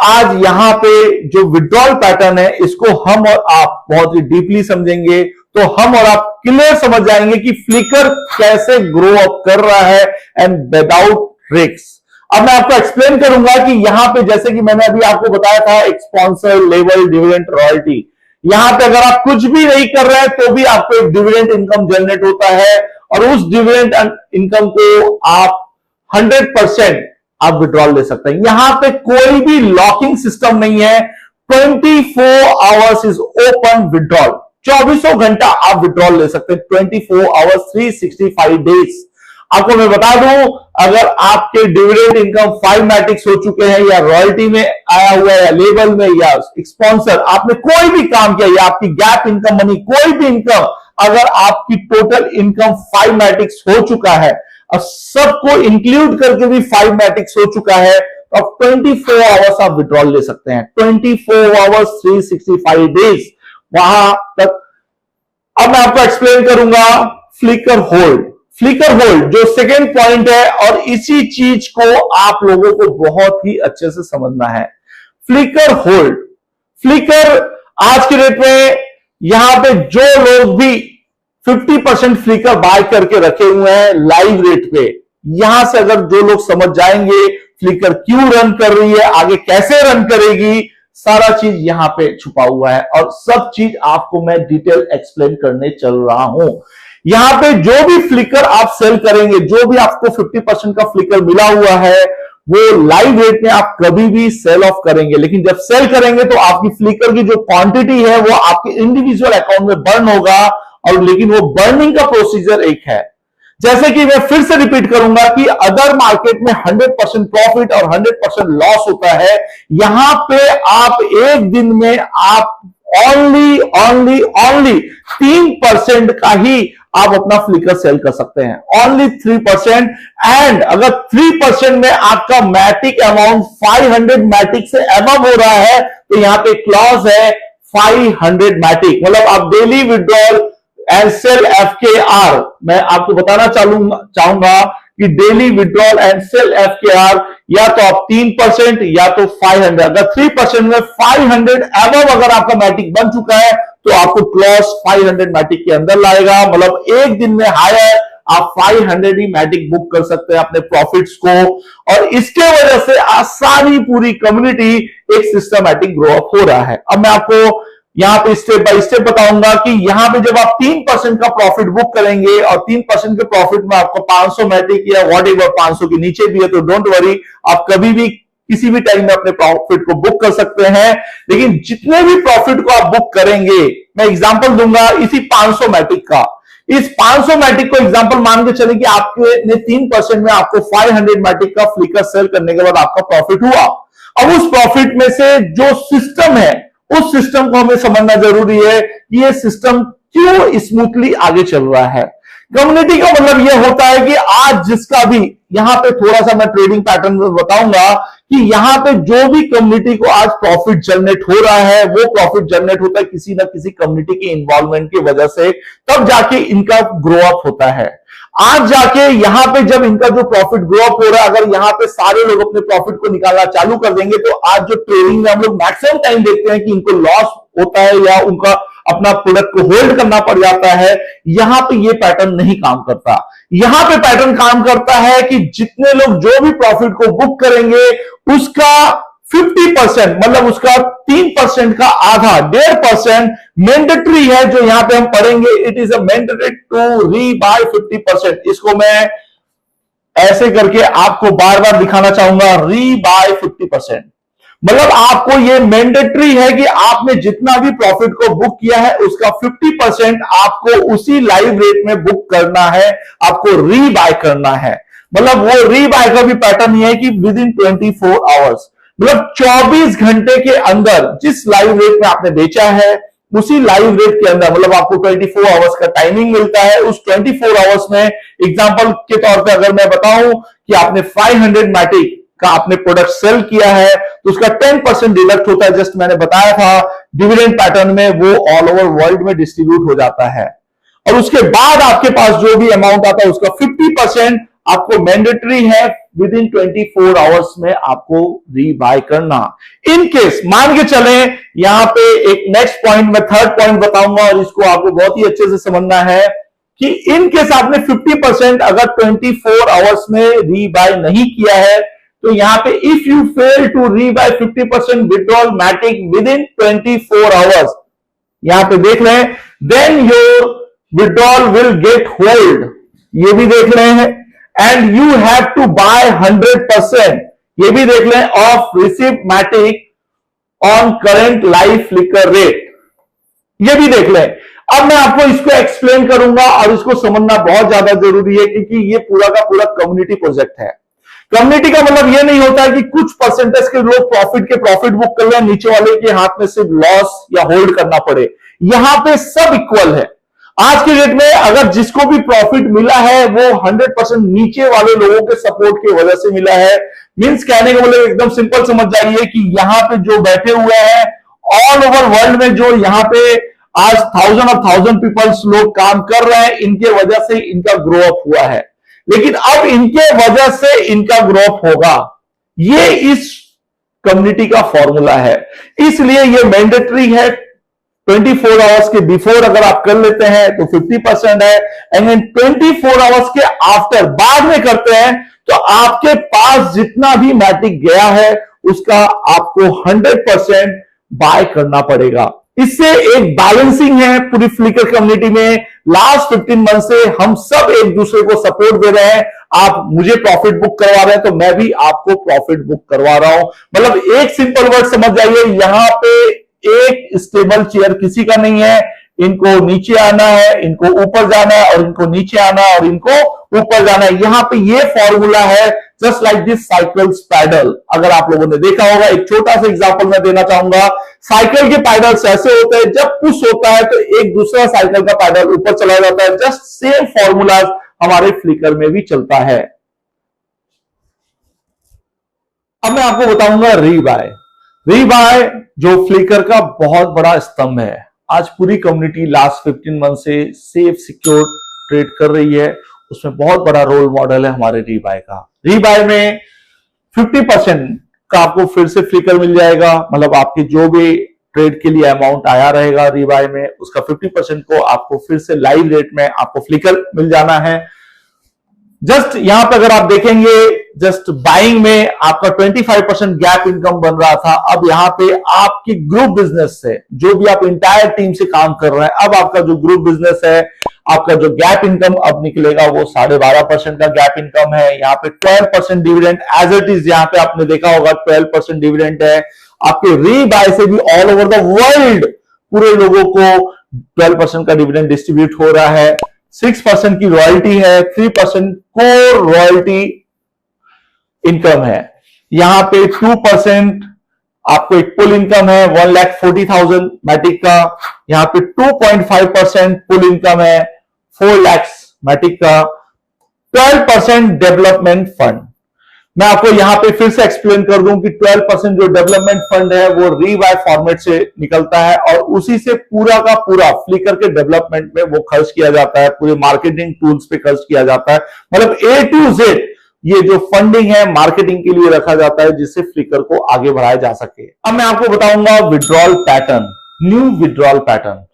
आज यहां पे जो विड्रॉल पैटर्न है इसको हम और आप बहुत ही डीपली समझेंगे तो हम और आप क्लियर समझ जाएंगे कि फ्लिकर कैसे ग्रो अप कर रहा है एंड विदाउट रिस्क। अब मैं आपको एक्सप्लेन करूंगा कि यहां पे जैसे कि मैंने अभी आपको बताया था एक स्पॉन्सर लेवल डिविडेंड रॉयल्टी, यहां पे अगर आप कुछ भी नहीं कर रहे हैं तो भी आपको एक डिविडेंड इनकम जनरेट होता है और उस डिविडेंड इनकम को आप 100% आप विड्रॉल ले सकते हैं। यहां पे कोई भी लॉकिंग सिस्टम नहीं है। 24 आवर्स इज ओपन विड्रॉल, 24 घंटा आप विड्रॉल ले सकते हैं। 24 आवर्स 365 डेज। आपको मैं बता दूं, अगर आपके डिविडेंड इनकम 5 मैटिक्स हो चुके हैं या रॉयल्टी में आया हुआ है या लेवल में या स्पॉन्सर, आपने कोई भी काम किया या आपकी गैप इनकम मनी कोई भी इनकम, अगर आपकी टोटल इनकम 5 मैटिक्स हो चुका है और सबको इंक्लूड करके भी 5 मैटिक्स हो चुका है तो आप 24 आवर्स आप विड्रॉल ले सकते हैं। 24 आवर्स 365 डेज वहां तक। अब मैं आपको एक्सप्लेन करूंगा फ्लिकर होल्ड। फ्लिकर होल्ड जो सेकेंड पॉइंट है और इसी चीज को आप लोगों को बहुत ही अच्छे से समझना है। फ्लिकर होल्ड, फ्लिकर आज के डेट में यहां पे जो लोग भी 50% फ्लिकर बाय करके रखे हुए हैं लाइव रेट पे, यहां से अगर जो लोग समझ जाएंगे फ्लिकर क्यों रन कर रही है, आगे कैसे रन करेगी, सारा चीज यहां पे छुपा हुआ है और सब चीज आपको मैं डिटेल एक्सप्लेन करने चल रहा हूं। यहां पे जो भी फ्लिकर आप सेल करेंगे, जो भी आपको 50% का फ्लिकर मिला हुआ है, वो लाइव रेट में आप कभी भी सेल ऑफ करेंगे, लेकिन जब सेल करेंगे तो आपकी फ्लिकर की जो क्वांटिटी है वो आपके इंडिविजुअल अकाउंट में बर्न होगा और लेकिन वो बर्निंग का प्रोसीजर एक है। जैसे कि मैं फिर से रिपीट करूंगा कि अदर मार्केट में 100% प्रॉफिट और 100% लॉस होता है, यहां पे आप एक दिन में आप ओनली 3% का ही आप अपना फ्लिकर सेल कर सकते हैं, ओनली 3%। एंड अगर 3% में आपका मैटिक अमाउंट 500 मैटिक से अबव हो रहा है तो यहां पे क्लॉज है 500 मैटिक, मतलब आप daily withdrawal and sell FKR। मैं आपको बताना चाहूंगा कि daily withdrawal and sell FKR या तो आप 3% या तो 500। अगर 3% में 500 अबव अगर आपका मैटिक बन चुका है तो आपको क्लॉज 500 मैटिक के अंदर लाएगा, मतलब एक दिन में हायर आप 500 ही मैटिक बुक कर सकते हैं अपने प्रॉफिट्स को, और इसके वजह से आसानी पूरी कम्युनिटी एक सिस्टमैटिक ग्रो अप हो रहा है। अब मैं आपको यहां पे स्टेप बाय स्टेप बताऊंगा कि यहां पे जब आप 3% का प्रॉफिट बुक करेंगे और 3% के प्रॉफिट में आपको 500 मैटिक या वॉट एवर 500 के नीचे भी है तो डोंट वरी, आप कभी भी किसी भी टाइम में अपने प्रॉफिट को बुक कर सकते हैं। लेकिन जितने भी प्रॉफिट को आप बुक करेंगे, मैं एग्जांपल दूंगा इसी 500 मैटिक का, इस 500 मैटिक को एग्जांपल मान के चले कि आपके ने 3% में आपको 500 मैटिक का फ्लिकर सेल करने के बाद आपका प्रॉफिट हुआ। अब उस प्रॉफिट में से जो सिस्टम है, उस सिस्टम को हमें समझना जरूरी है कि ये सिस्टम क्यों स्मूथली आगे चल रहा है। कम्युनिटी का मतलब यह होता है कि आज जिसका भी, यहां पे थोड़ा सा मैं ट्रेडिंग पैटर्न बताऊंगा कि यहां पे जो भी कम्युनिटी को आज प्रॉफिट जनरेट हो रहा है, वो प्रॉफिट जनरेट होता है किसी ना किसी कम्युनिटी के इन्वॉल्वमेंट की वजह से, तब जाके इनका ग्रो अप होता है। आज जाके यहां पे जब इनका जो प्रॉफिट ग्रो अप हो रहा है, अगर यहां पे सारे लोग अपने प्रॉफिट को निकालना चालू कर देंगे तो आज जो ट्रेडिंग में हम लोग मैक्सिमम टाइम देखते हैं कि इनको लॉस होता है या उनका अपना प्रोडक्ट को होल्ड करना पड़ जाता है, यहां पे ये पैटर्न नहीं काम करता। यहां पे पैटर्न काम करता है कि जितने लोग जो भी प्रॉफिट को बुक करेंगे उसका 50%, मतलब उसका 3% का आधा 1.5% मैंडेटरी है, जो यहां पे हम पढ़ेंगे। It is a mandatory to rebuy 50%। इसको मैं ऐसे करके आपको बार बार दिखाना चाहूंगा, रीबाय 50%। मतलब आपको ये मैंडेटरी है कि आपने जितना भी प्रॉफिट को बुक किया है उसका 50% आपको उसी लाइव रेट में बुक करना है, आपको रीबाय करना है। मतलब वो रीबाय का भी पैटर्न ये है कि विद इन 24 आवर्स, मतलब 24 घंटे के अंदर जिस लाइव रेट में आपने बेचा है उसी लाइव रेट के अंदर, मतलब आपको 24 आवर्स का टाइमिंग मिलता है। उस 24 आवर्स में एग्जांपल के तौर पे अगर मैं बताऊं कि आपने 500 मैटिक का आपने प्रोडक्ट सेल किया है तो उसका 10% डिडक्ट होता है। जस्ट मैंने बताया था डिविडेंड पैटर्न में वो ऑल ओवर वर्ल्ड में डिस्ट्रीब्यूट हो जाता है, और उसके बाद आपके पास जो भी अमाउंट आता है उसका 50% आपको मैंडेटरी है विद इन 24 आवर्स में आपको रीबाय करना। इन केस मान के चलें, यहां पे एक नेक्स्ट पॉइंट में थर्ड पॉइंट बताऊंगा और इसको आपको बहुत ही अच्छे से समझना है कि इन केस आपने 50% अगर 24 आवर्स में रीबाय नहीं किया है तो यहां पे if you fail to rebuy 50% withdrawal Matic within 24 hours, यहां पे देख रहे हैं, then your withdrawal will get hold, ये भी देख रहे हैं, and you have to buy 100%, ये भी देख लें, of receive Matic on current live flicker rate, ये भी देख लें। अब मैं आपको इसको एक्सप्लेन करूंगा और इसको समझना बहुत ज्यादा जरूरी है क्योंकि ये पूरा का पूरा कम्युनिटी प्रोजेक्ट है। कम्युनिटी का मतलब ये नहीं होता है कि कुछ परसेंटेज के लोग प्रॉफिट बुक कर लें, नीचे वाले के हाथ में सिर्फ लॉस या होल्ड करना पड़े। यहां पे सब इक्वल है। आज के डेट में अगर जिसको भी प्रॉफिट मिला है वो 100% नीचे वाले लोगों के सपोर्ट की वजह से मिला है। मींस कहने का मतलब एकदम सिंपल समझ जाइए कि यहां पे जो बैठे हुए हैं ऑल ओवर वर्ल्ड में, जो यहां पे आज 1000 पीपल्स लोग काम कर रहे हैं, इनके वजह से इनका ग्रो अप हुआ है। लेकिन अब इनके वजह से इनका ग्रो अप होगा, ये इस कम्युनिटी का फॉर्मूला है। इसलिए ये मैंडेटरी है। 24 आवर्स के बिफोर अगर आप कर लेते हैं तो 50% है, एंड 24 आवर्स के आफ्टर बाद में करते हैं तो आपके पास जितना भी मैटिक गया है उसका आपको 100% बाय करना पड़ेगा। इससे एक बैलेंसिंग है पूरी फ्लिकर कम्युनिटी में। लास्ट 15 मंथ से हम सब एक दूसरे को सपोर्ट दे रहे हैं। आप मुझे प्रॉफिट बुक करवा रहे हैं तो मैं भी आपको प्रॉफिट बुक करवा रहा हूं। मतलब एक सिंपल वर्ड समझ जाइए, यहां पे एक स्टेबल चेयर किसी का नहीं है। इनको नीचे आना है, इनको ऊपर जाना है, और इनको नीचे आना है और इनको ऊपर जाना है। यहां पे ये फॉर्मूला है, just like this cycles pedal. अगर आप लोगों ने देखा होगा, एक छोटा सा एग्जांपल मैं देना चाहूंगा। साइकिल के पैडल्स ऐसे होते हैं, जब पुश होता है तो एक दूसरा साइकिल का पैडल ऊपर चला जाता है। जस्ट सेम फॉर्मूला हमारे फ्लिकर में भी चलता है। अब मैं आपको बताऊंगा रीबाय। रीबाय जो फ्लिकर का बहुत बड़ा स्तंभ है। आज पूरी कम्युनिटी लास्ट 15 मंथ से सेफ सिक्योर ट्रेड कर रही है, उसमें बहुत बड़ा रोल मॉडल है हमारे रीबाय का। रीबाय में 50% का आपको फिर से फ्लिकर मिल जाएगा, मतलब आपके जो भी ट्रेड के लिए अमाउंट आया रहेगा रीबाय में, उसका 50% को आपको फिर से लाइव रेट में आपको फ्लिकर मिल जाना है। जस्ट यहां पे अगर आप देखेंगे, जस्ट बाइंग में आपका 25% गैप इनकम बन रहा था। अब यहां पे आपकी ग्रुप बिजनेस से, जो भी आप इंटायर टीम से काम कर रहे हैं, अब आपका जो ग्रुप बिजनेस है, आपका जो गैप इनकम अब निकलेगा वो 12.5% का गैप इनकम है। यहाँ पे 12% डिविडेंड एज इट इज, यहाँ पे आपने देखा होगा 12% डिविडेंड है। आपके रीबाय से भी ऑल ओवर द वर्ल्ड पूरे लोगों को 12% का डिविडेंड डिस्ट्रीब्यूट हो रहा है। 6% की रॉयल्टी है, 3% कोर रॉयल्टी इनकम है। यहां पे 2% आपको एक पुल इनकम है 1,40,000 मैटिक का। यहां पे 2.5% पुल इनकम है 4 लाख मैटिक का। 12% डेवलपमेंट फंड। मैं आपको यहां पे फिर से एक्सप्लेन कर दूं कि 12% जो डेवलपमेंट फंड है वो रीबाय फॉर्मेट से निकलता है और उसी से पूरा का पूरा फ्लिकर के डेवलपमेंट में वो खर्च किया जाता है, पूरे मार्केटिंग टूल्स पे खर्च किया जाता है। मतलब A to Z ये जो फंडिंग है मार्केटिंग के लिए रखा जाता है, जिससे फ्लिकर को आगे बढ़ाया जा सके। अब मैं आपको बताऊंगा withdrawal pattern, new withdrawal pattern.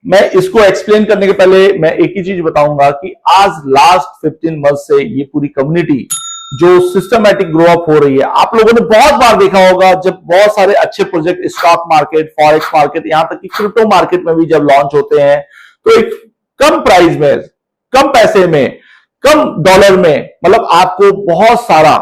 मैं इसको एक्सप्लेन करने के पहले मैं एक ही चीज बताऊंगा कि आज लास्ट 15 मंथ से ये पूरी कम्युनिटी जो सिस्टमैटिक ग्रो अप हो रही है, आप लोगों ने बहुत बार देखा होगा जब बहुत सारे अच्छे project stock market, forex market, यहां तक कि क्रिप्टो मार्केट में भी जब लॉन्च होते हैं तो एक कम प्राइस में, कम पैसे में, कम डॉलर में, मतलब आपको बहुत सारा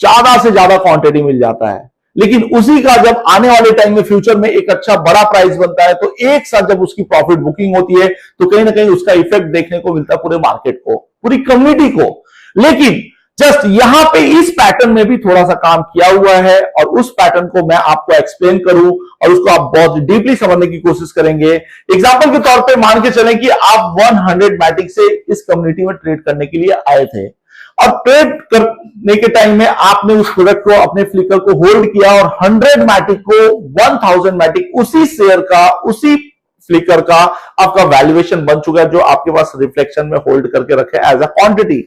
ज्यादा से ज्यादा क्वांटिटी मिल जाता है। लेकिन उसी का जब आने वाले टाइम में फ्यूचर में एक अच्छा बड़ा प्राइस बनता है तो एक साथ जब उसकी प्रॉफिट बुकिंग होती है तो कहीं ना कहीं उसका इफेक्ट देखने को मिलता है पूरे मार्केट को, पूरी कम्युनिटी को। लेकिन जस्ट यहां पे इस पैटर्न में भी थोड़ा सा काम किया हुआ है और उस पैटर्न को मैं आपको एक्सप्लेन करूं और उसको आप बहुत डीपली समझने की कोशिश करेंगे। एग्जांपल के तौर पे मान के चलें कि आप 100 मैटिक से इस कम्युनिटी में ट्रेड करने के लिए आए थे और ट्रेड करने के टाइम में आपने उस प्रोडक्ट को, अपने फ्लिकर को होल्ड किया और 100 मैटिक को 1000 मैटिक उसी शेयर का, उसी फ्लिकर का आपका वैल्यूएशन बन चुका है, जो आपके पास रिफ्लेक्शन में होल्ड करके रखे एज अ क्वांटिटी।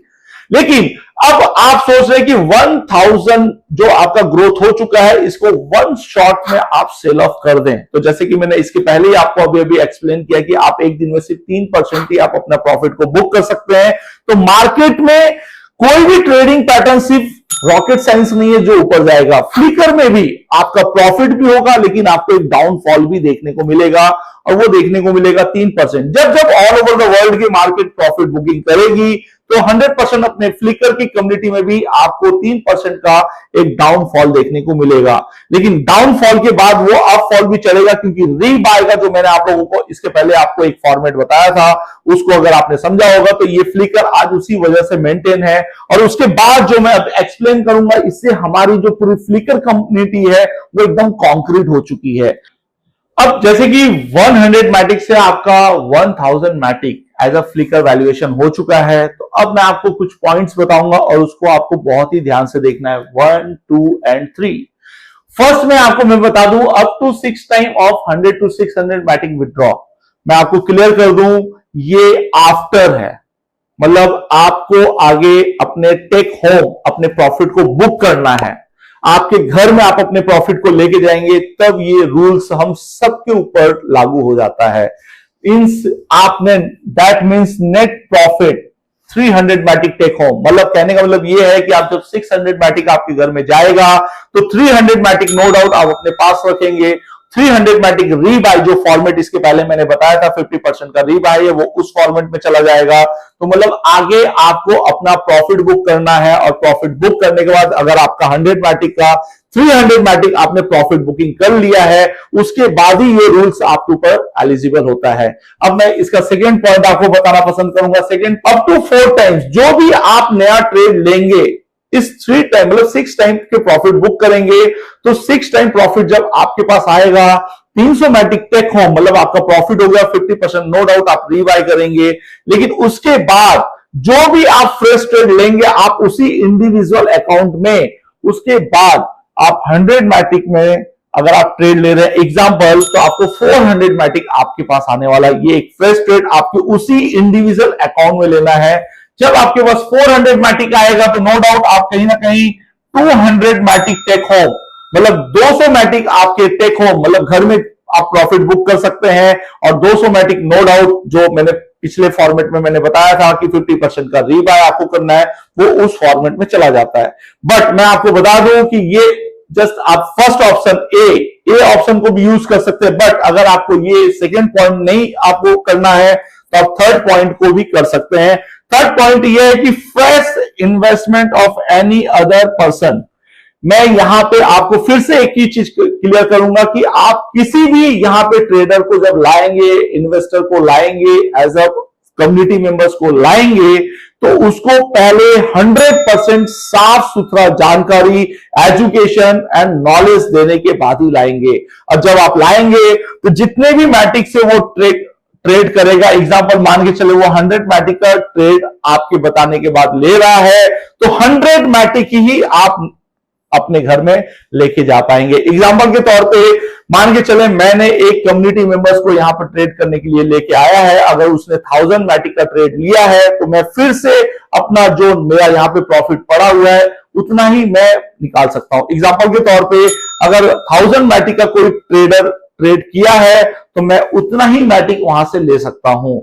लेकिन अब आप सोच रहे हैं कि 1000 जो आपका ग्रोथ हो चुका है इसको वन शॉट में आप सेल ऑफ कर दें। तो जैसे कि मैंने इसके पहले ही आपको अभी एक्सप्लेन किया कि आप एक दिन में सिर्फ 3% ही आप अपना प्रॉफिट को बुक कर सकते हैं। तो मार्केट में कोई भी ट्रेडिंग पैटर्न सिर्फ रॉकेट साइंस नहीं है जो ऊपर जाएगा। फ्लिकर में भी आपका प्रॉफिट भी होगा लेकिन आपको एक डाउनफॉल भी देखने को मिलेगा और वो देखने को मिलेगा 3%। जब जब ऑल ओवर द वर्ल्ड की मार्केट प्रॉफिट बुकिंग करेगी तो 100% अपने फ्लिकर की कम्युनिटी में भी आपको 3% का एक डाउनफॉल देखने को मिलेगा। लेकिन डाउनफॉल के बाद वो अपफॉल भी चलेगा, क्योंकि रीबाय का जो मैंने आप लोगों को इसके पहले आपको एक फॉर्मेट बताया था उसको अगर आपने समझा होगा तो ये फ्लिकर आज उसी वजह से मेंटेन है। और उसके बाद जो मैं अब एक्सप्लेन करूंगा इससे हमारी जो पूरी फ्लिकर कम्युनिटी है वो एकदम कॉन्क्रीट हो चुकी है। अब जैसे कि 100 मैटिक से आपका 1000 Matic as a Flicker valuation हो चुका है, तो अब मैं आपको कुछ पॉइंट्स बताऊंगा और उसको आपको बहुत ही ध्यान से देखना है, 1, 2 एंड 3। फर्स्ट में आपको मैं बता दूं up to 6 time of 100 to 600 Matic withdraw. मैं आपको क्लियर कर दूं ये आफ्टर है, मतलब आपको आगे अपने टेक होम अपने प्रॉफिट को बुक करना है, आपके घर में आप अपने प्रॉफिट को लेके जाएंगे, तब ये रूल्स हम सबके ऊपर लागू हो जाता है। आपने that means net profit 300 Matic take home, मतलब कहने का मतलब ये है कि आप जब 600 मैटिक आपके घर में जाएगा तो 300 मैटिक नो डाउट आप अपने पास रखेंगे। 300 मैटिक रीबाय जो फॉर्मेट इसके पहले मैंने बताया था 50% का रीबाय है वो उस फॉर्मेट में चला जाएगा। तो मतलब आगे आपको अपना प्रॉफिट बुक करना है और प्रॉफिट बुक करने के बाद अगर आपका 100 मैटिक का 300 मैटिक आपने प्रॉफिट बुकिंग कर लिया है उसके बाद ही ये रूल्स आपके ऊपर एलिजिबल होता है। अब मैं इसका सेकेंड पॉइंट आपको बताना पसंद करूंगा। सेकेंड, अप टू 4 टाइम्स जो भी आप नया ट्रेड लेंगे इस 3 टाइम मतलब 6 टाइम के प्रॉफिट बुक करेंगे तो 6 टाइम प्रॉफिट जब आपके पास आएगा 300 मैटिक टेक होम मतलब आपका प्रॉफिट हो गया 50%, नो डाउट आप रीबाय करेंगे। लेकिन उसके बाद जो भी आप फ्रेश ट्रेड लेंगे आप उसी इंडिविजुअल अकाउंट में, उसके बाद आप 100 मैटिक में अगर आप ट्रेड ले रहे हैं एग्जांपल, तो आपको 400 मैटिक आपके पास आने वाला है। ये एक फ्रेश ट्रेड आपके उसी इंडिविजुअल अकाउंट में लेना है। जब आपके पास 400 मैटिक आएगा तो नो डाउट आप कहीं ना कहीं 200 मैटिक टेक होम मतलब 200 मैटिक आपके टेक होम मतलब घर में आप प्रॉफिट बुक कर सकते हैं और 200 मैटिक नो डाउट जो मैंने पिछले फॉर्मेट में मैंने बताया था कि 50% का रीबाय आपको करना है, वो उस फॉर्मेट में चला जाता है। बट मैं आपको बता दूं कि ये जस्ट आप फर्स्ट ऑप्शन ए ऑप्शन को भी यूज कर सकते हैं, बट अगर आपको ये सेकेंड पॉइंट नहीं आपको करना है तो आप थर्ड पॉइंट को भी कर सकते हैं। थर्ड पॉइंट ये है कि fresh investment of any other person. मैं यहां पे आपको फिर से एक ही चीज क्लियर करूंगा कि आप किसी भी यहां पे ट्रेडर को जब लाएंगे, इन्वेस्टर को लाएंगे, एज अ कम्युनिटी मेंबर्स को लाएंगे, तो उसको पहले 100% साफ सुथरा जानकारी, एजुकेशन एंड नॉलेज देने के बाद ही लाएंगे। और जब आप लाएंगे तो जितने भी मैटिक से वो ट्रेड करेगा, एग्जांपल मान के चले वो 100 मैटिक का ट्रेड आपके बताने के बाद ले रहा है, तो 100 मैटिक ही आप अपने घर में लेके जा पाएंगे। एग्जांपल के तौर पे मान के चले मैंने एक कम्युनिटी मेंबर्स को यहां पर ट्रेड करने के लिए लेके आया है, अगर उसने 1000 मैटिक का ट्रेड लिया है तो मैं फिर से अपना जो मेरा यहां पे प्रॉफिट पड़ा हुआ है उतना ही मैं निकाल सकता हूं। एग्जांपल के तौर पे अगर 1000 मैटिक का कोई ट्रेडर ट्रेड किया है तो मैं उतना ही मैटिक वहां से ले सकता हूं।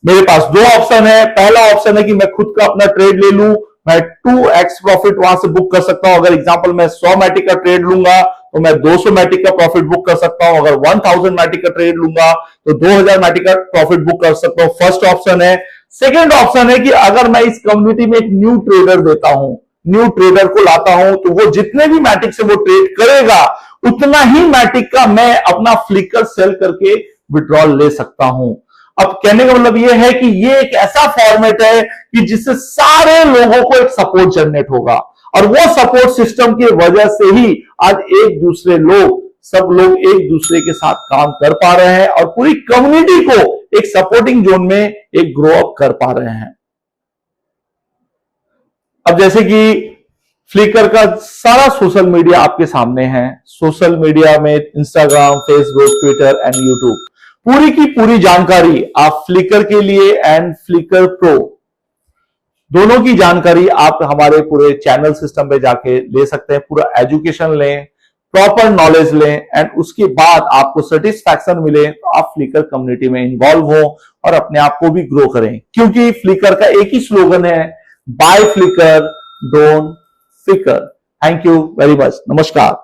मेरे पास दो ऑप्शन है। पहला ऑप्शन है कि मैं खुद का अपना ट्रेड ले लूं, मैं 2x प्रॉफिट वहां से बुक कर सकता हूं। अगर एग्जांपल मैं 100 मैटिक का ट्रेड लूंगा तो मैं 200 मैटिक का प्रॉफिट बुक कर सकता हूं। अगर 1000 मैटिक का ट्रेड लूंगा तो 2000 मैटिक का प्रॉफिट बुक कर सकता हूं। फर्स्ट ऑप्शन है। सेकेंड ऑप्शन है कि अगर मैं इस कम्युनिटी में एक न्यू ट्रेडर देता हूं, न्यू ट्रेडर को लाता हूं, तो वो जितने भी मैटिक से वो ट्रेड करेगा उतना ही मैटिक का मैं अपना फ्लिकर सेल करके विड्रॉल ले सकता हूं। अब कहने का मतलब यह है कि ये एक ऐसा फॉर्मेट है कि जिससे सारे लोगों को एक सपोर्ट जनरेट होगा, और वो सपोर्ट सिस्टम की वजह से ही आज सब लोग एक दूसरे के साथ काम कर पा रहे हैं और पूरी कम्युनिटी को एक सपोर्टिंग जोन में एक ग्रो अप कर पा रहे हैं। अब जैसे कि फ्लिकर का सारा सोशल मीडिया आपके सामने है। सोशल मीडिया में Instagram, Facebook, Twitter and YouTube, पूरी की पूरी जानकारी आप फ्लिकर के लिए एंड फ्लिकर प्रो दोनों की जानकारी आप हमारे पूरे चैनल सिस्टम पे जाके ले सकते हैं। पूरा एजुकेशन लें, प्रॉपर नॉलेज लें, एंड उसके बाद आपको सेटिस्फैक्शन मिले तो आप फ्लिकर कम्युनिटी में इन्वॉल्व हो और अपने आप को भी ग्रो करें। क्योंकि फ्लिकर का एक ही स्लोगन है, buy Flicker don't flicker. Thank you very much. नमस्कार।